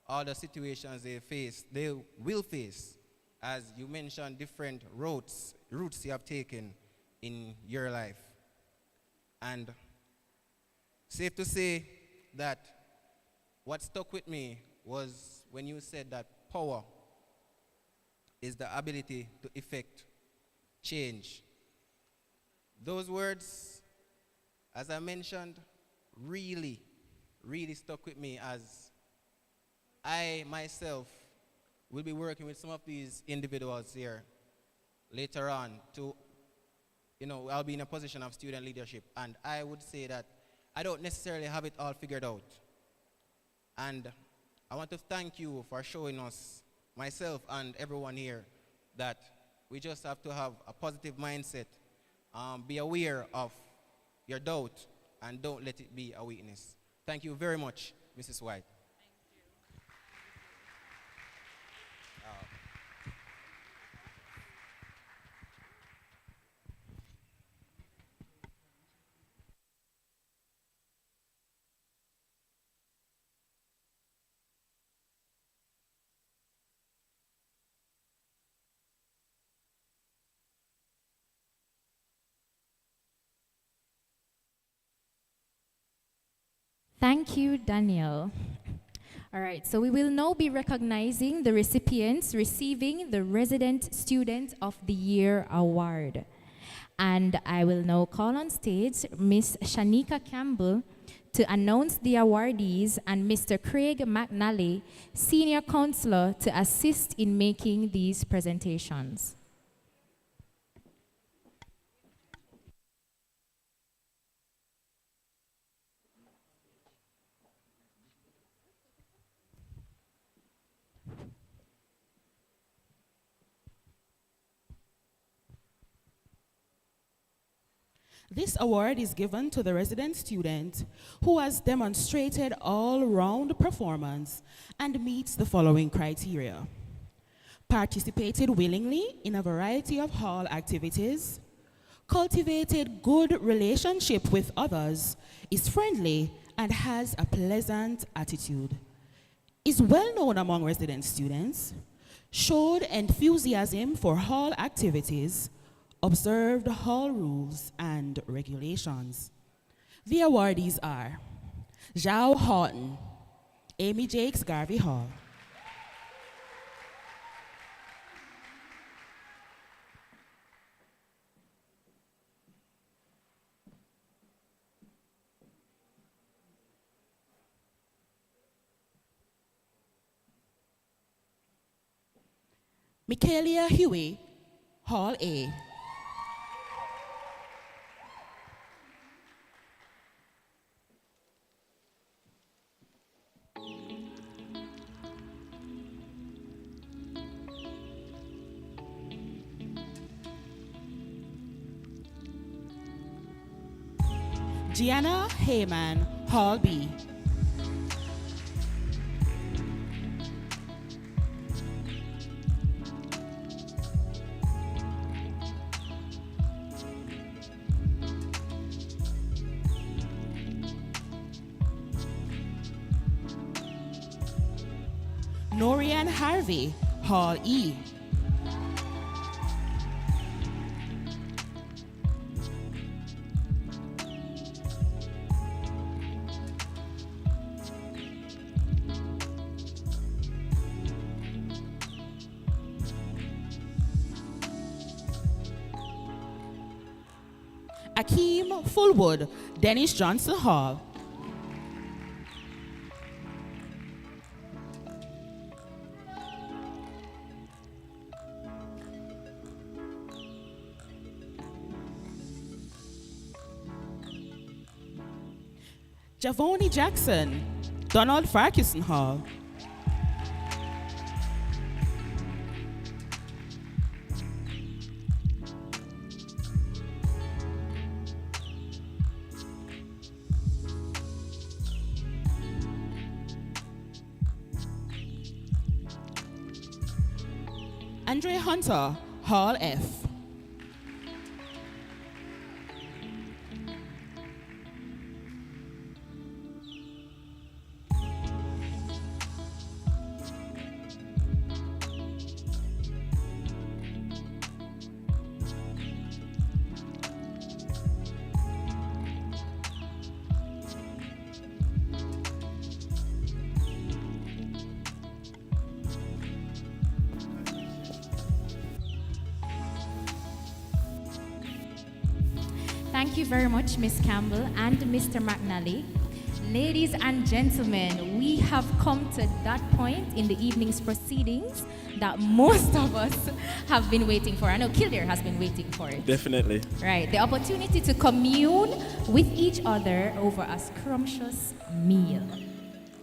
all the situations they will face. As you mentioned, different routes you have taken in your life. And safe to say that what stuck with me was when you said that power is the ability to effect change. Those words, as I mentioned, really stuck with me, as I myself will be working with some of these individuals here later on to, I'll be in a position of student leadership, and I would say that I don't necessarily have it all figured out. And I want to thank you for showing us, myself and everyone here, that we just have to have a positive mindset, be aware of your doubt, and don't let it be a weakness. Thank you very much, Mrs. White. Thank you, Daniel. All right, so we will now be recognizing the recipients receiving the Resident Student of the Year Award. And I will now call on stage Miss Shanika Campbell to announce the awardees and Mr. Craig McNally, Senior Counselor, to assist in making these presentations. This award is given to the resident student who has demonstrated all-round performance and meets the following criteria: participated willingly in a variety of hall activities, cultivated good relationship with others, is friendly and has a pleasant attitude, is well known among resident students, showed enthusiasm for hall activities, observed hall rules and regulations. The awardees are Zhao Horton, Amy Jakes Garvey Hall, Michaelia Huey, Hall A, Gianna Heyman, Hall B, Norian Harvey, Hall E, Akeem Fullwood, Dennis Johnson Hall, Javoni Jackson, Donald Farquharson Hall, Andre Hunter, Hall F, Thank you very much, Ms. Campbell and Mr. McNally. Ladies and gentlemen, we have come to that point in the evening's proceedings that most of us have been waiting for. I know Kildare has been waiting for it. Definitely. Right, the opportunity to commune with each other over a scrumptious meal.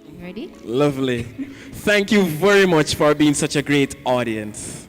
You ready? Lovely. Thank you very much for being such a great audience.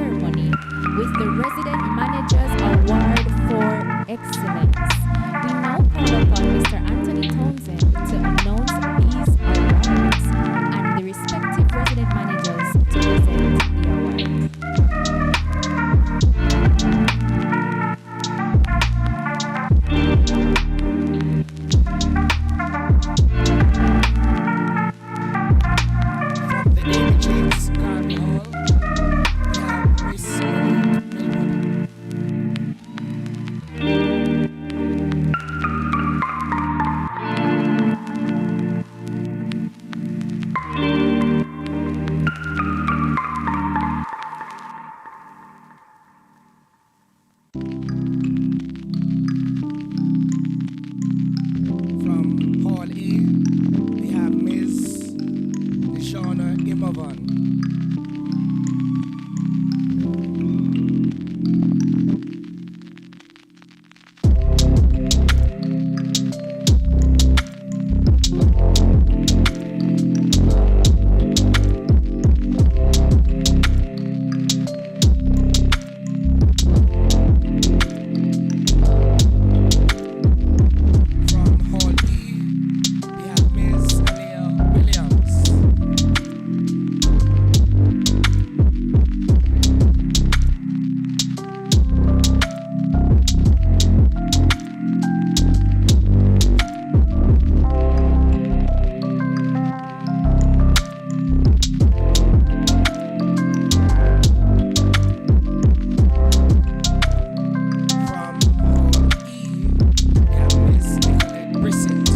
ceremony with the Resident Managers Award for Excellence. We now call upon Mr. Anthony Townsend to announce these awards and the respective resident managers to present the awards. From the Utech Garden Hall, we have Miss From Hall A, we have Ms. Nishana Imavan. From Hall E, we have Ms. Alea Williams. From Hall E, we have Ms. Nicolette Brissett.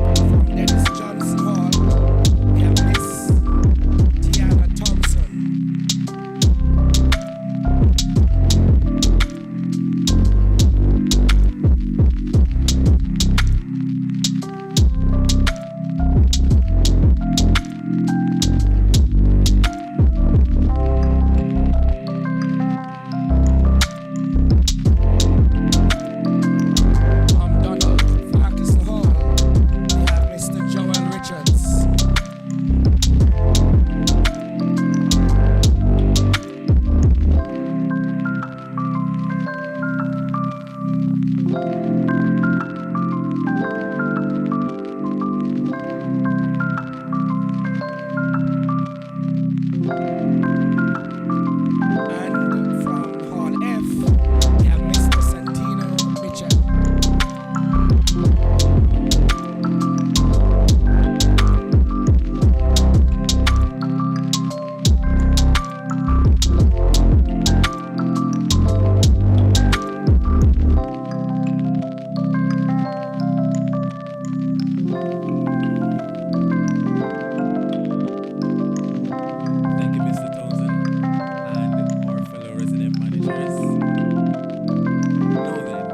From Dennis Johnson Hall, we have Miss Tiana Thompson. From Donald Farquharson Hall, we have Mr. Joel Richards. And from Hall F, we have Mr. Santino Mitchell. Thank you, Mr. Townsend, and our fellow resident managers. Now then,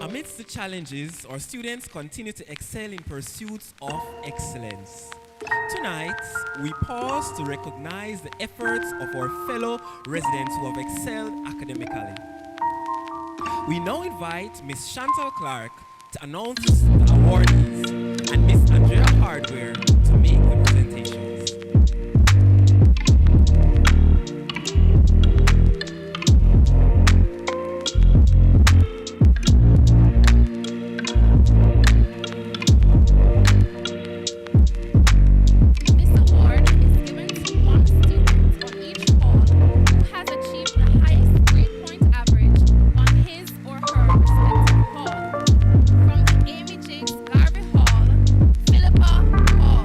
amidst the challenges, our students continue to excel in pursuits of excellence. Tonight, we pause to recognize the efforts of our fellow residents who have excelled academically. We now invite Miss Chantal Clark to announce the awardees and Miss Andrea Hardware to make the presentations. This award is given to one student on each hall who has achieved the highest grade point average on his or her respective hall. From the Amy Jakes Garvey Hall, Philippa Hall.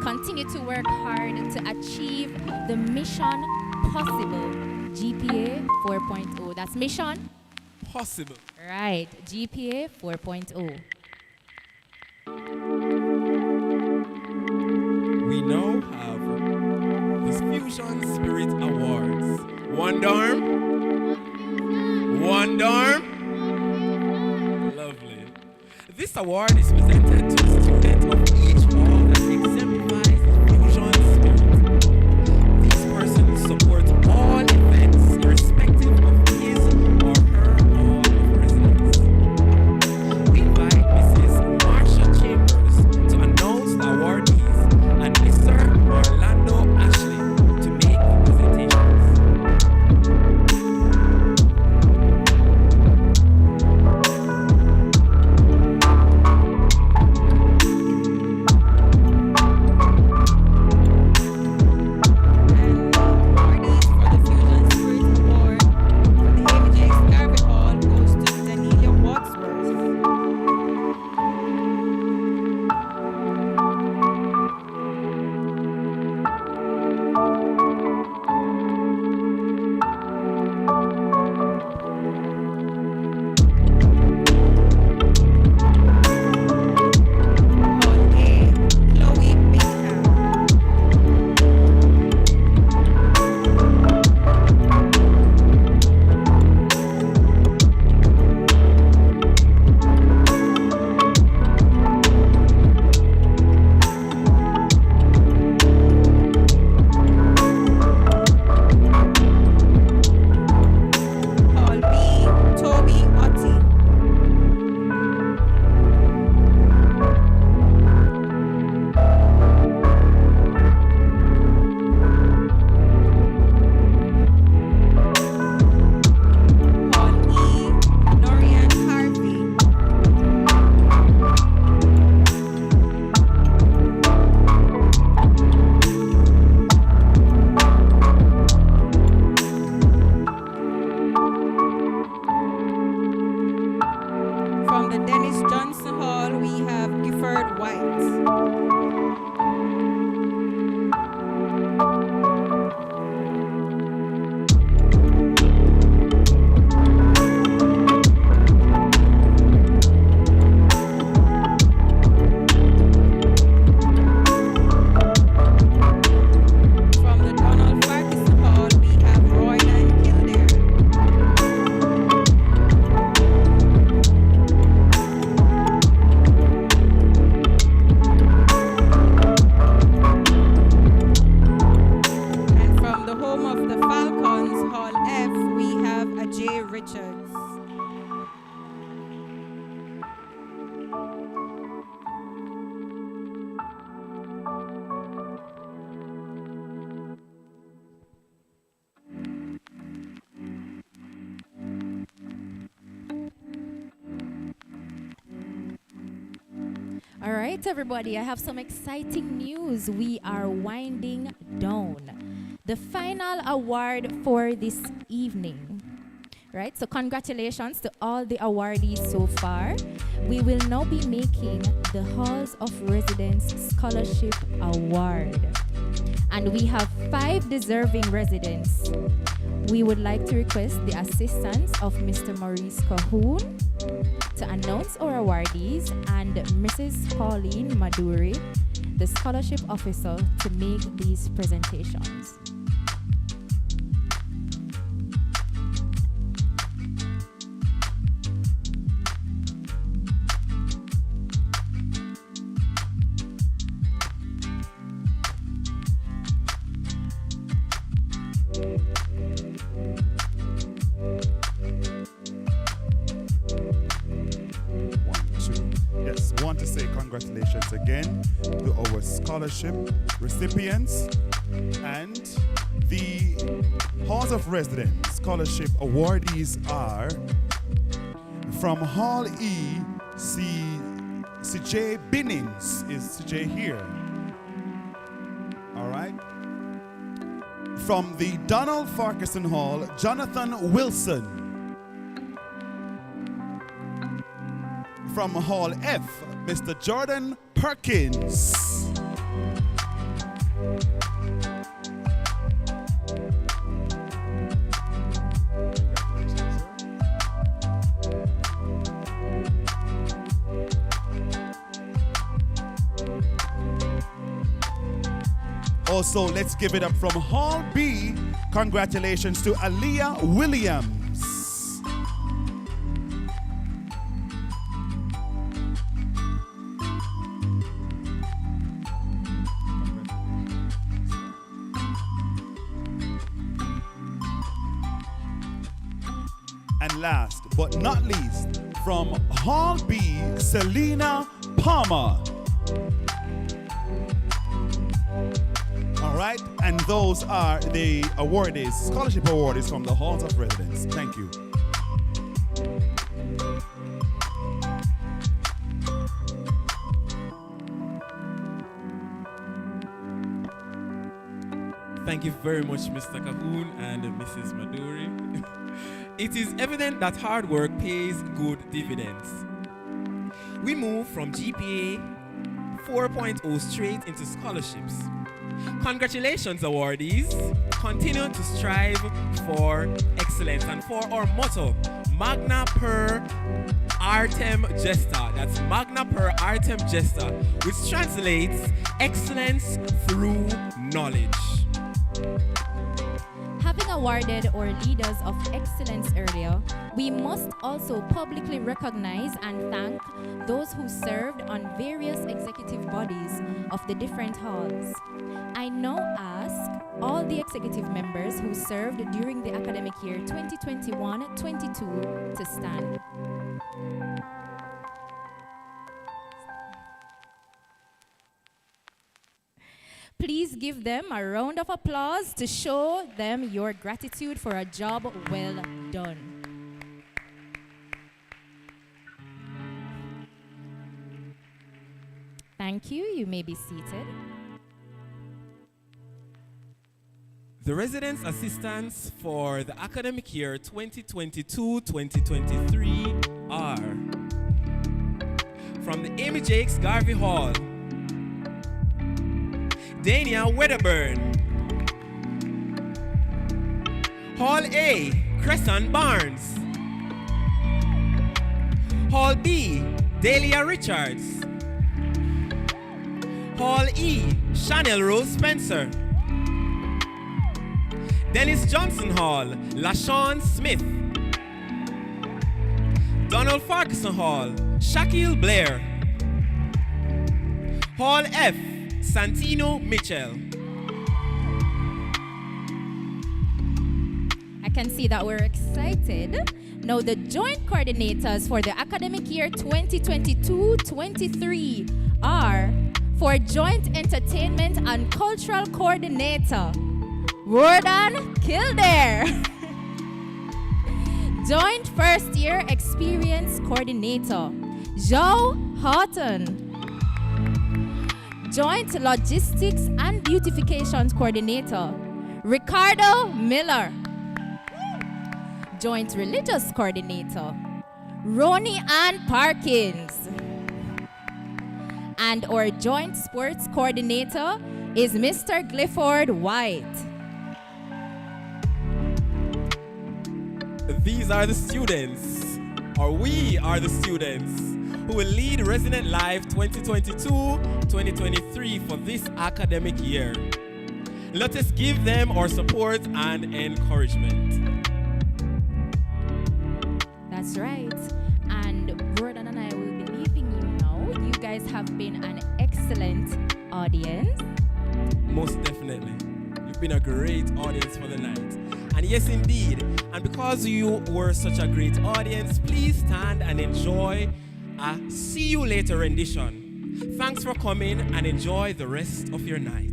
continue to work hard to achieve the mission possible, GPA 4.0. That's mission Possible. right, GPA 4.0. We now have the Fusion Spirit Awards. One dorm. One dorm. Lovely. This award is presented to a student of each hall that exemplifies the Fusion Spirit. These persons support all events irrespective of his or her hall of residence. We invite Mrs. Marsha Chambers to announce the awardees and Mr. Orlando Ashley to make the presentations. All right, everybody, I have some exciting news. We are winding down. The final award for this evening. Right, so congratulations to all the awardees so far. We will now be making the Halls of Residence Scholarship Award. And we have 5 deserving residents. We would like to request the assistance of Mr. Maurice Cahoon to announce our awardees and Mrs. Pauline Maduri, the scholarship officer, to make these presentations. Want to say congratulations again to our scholarship recipients and the Halls of Residence scholarship awardees are from Hall E, CJ Binnings. Is CJ here? All right. From the Donald Farquharson Hall, Jonathan Wilson. From Hall F, Mr. Jordan Perkins. Also, let's give it up from Hall B. Congratulations to Aaliyah Williams. And last but not least, from Hall B, Selena Palmer. All right, and those are the awardees, scholarship awardees from the Halls of Residence. Thank you. Thank you very much, Mr. Cahoon and Mrs. Maduri. It is evident that hard work pays good dividends. We move from GPA 4.0 straight into scholarships. Congratulations, awardees. Continue to strive for excellence and for our motto, Magna Per Artem Gesta. That's Magna Per Artem Gesta, which translates excellence through knowledge. Having awarded our leaders of excellence earlier, we must also publicly recognize and thank those who served on various executive bodies of the different halls. I now ask all the executive members who served during the academic year 2021-22 to stand. Please give them a round of applause to show them your gratitude for a job well done. Thank you. You may be seated. The residence assistants for the academic year 2022-2023 are from the Amy Jakes Garvey Hall, Dania Wedderburn. Hall A, Crescent Barnes. Hall B, Dahlia Richards. Hall E, Chanel Rose Spencer. Dennis Johnson Hall, LaShawn Smith. Donald Farquharson Hall, Shaquille Blair. Hall F, Santino Mitchell. I can see that we're excited. Now the joint coordinators for the academic year 2022-23 are for Joint Entertainment and Cultural Coordinator, Warden Kildare. Joint First Year Experience Coordinator, Joe Houghton. Joint Logistics and Beautifications Coordinator, Ricardo Miller. Joint Religious Coordinator, Ronnie Ann Parkins. And our Joint Sports Coordinator is Mr. Clifford White. These are the students, or we are the students, who will lead Resident Live 2022-2023 for this academic year. Let us give them our support and encouragement. That's right. And Jordan and I will be leaving you now. You guys have been an excellent audience. Most definitely. You've been a great audience for the night. And yes, indeed. And because you were such a great audience, please stand and enjoy a See You Later rendition. Thanks for coming and enjoy the rest of your night.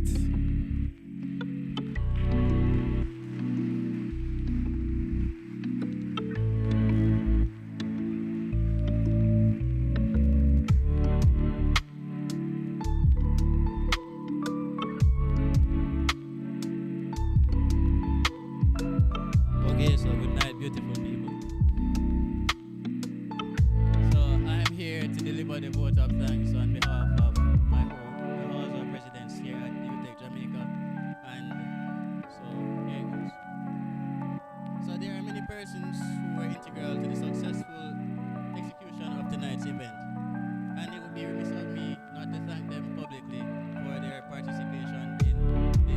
Okay, so good night, beautiful people. So I'm here to deliver the vote of thanks on behalf of my home, the Halls of Residence here at Utech, Jamaica. And so here it goes. So there are many persons who were integral to the successful execution of tonight's event. And it would be remiss of me not to thank them publicly for their participation in the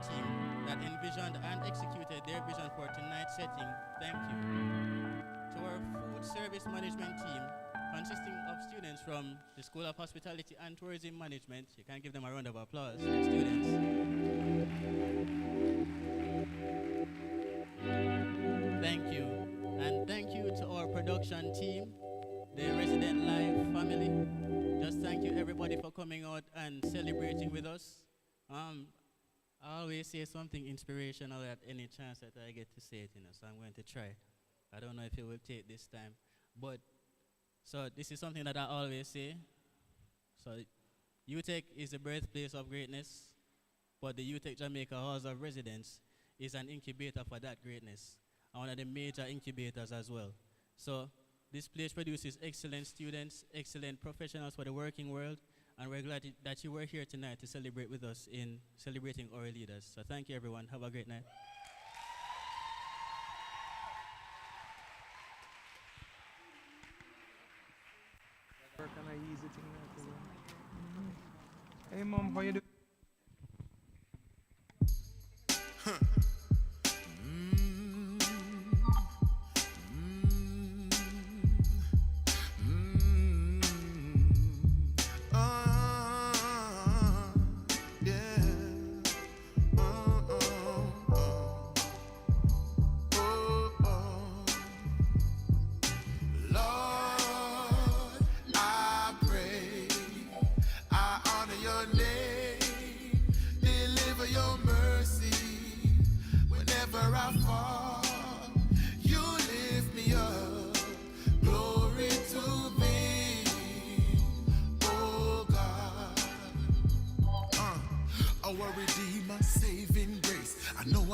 team that envisioned and executed their vision for tonight's setting, thank you. To our food service management team, consisting of students from the School of Hospitality and Tourism Management, you can give them a round of applause, the students. Thank you. And thank you to our production team, the Resident Live family. Just thank you everybody for coming out and celebrating with us. I always say something inspirational at any chance that I get to say it, so I'm going to try. I don't know if it will take this time, but so this is something that I always say. So Utech is the birthplace of greatness, but the Utech Jamaica Halls of Residence is an incubator for that greatness, and one of the major incubators as well. So this place produces excellent students, excellent professionals for the working world, and we're glad that you were here tonight to celebrate with us in celebrating our leaders. So thank you everyone, have a great night. Hey mom, how you doing?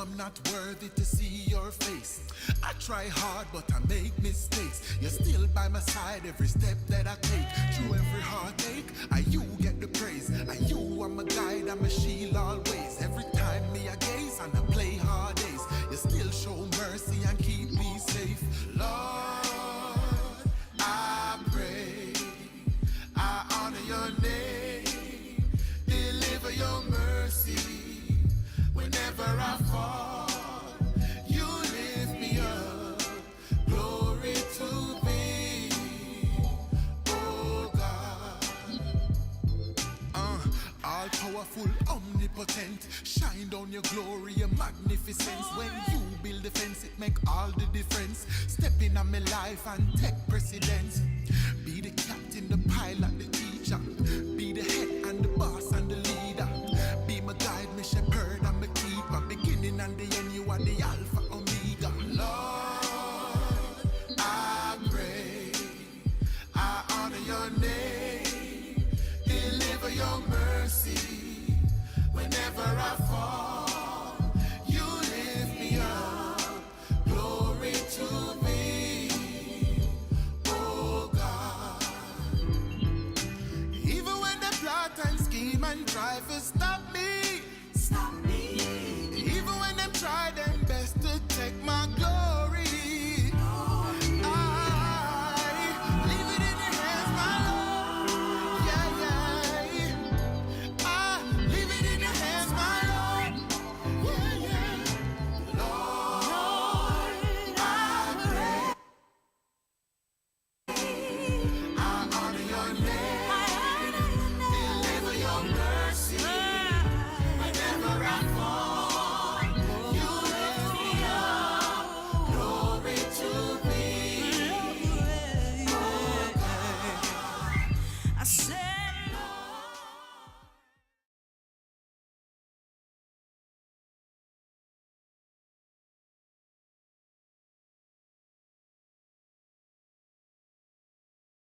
I'm not worthy to see your face. I try hard, but I make mistakes. You're still by my side every step that I take. Through every heartache, you get the praise. You are my guide, I'm a shield always. Every time me I gaze and I play hard days, you still show mercy and keep me safe. Lord, I pray, I honor your name. Deliver your mercy. Whenever I fall, you lift me up. Glory to thee, oh God. All powerful, omnipotent, shine down your glory, your magnificence. When you build a fence, it make all the difference. Step in on my life and take precedence. Be the captain, the pilot, the teacher. Be the head and the boss.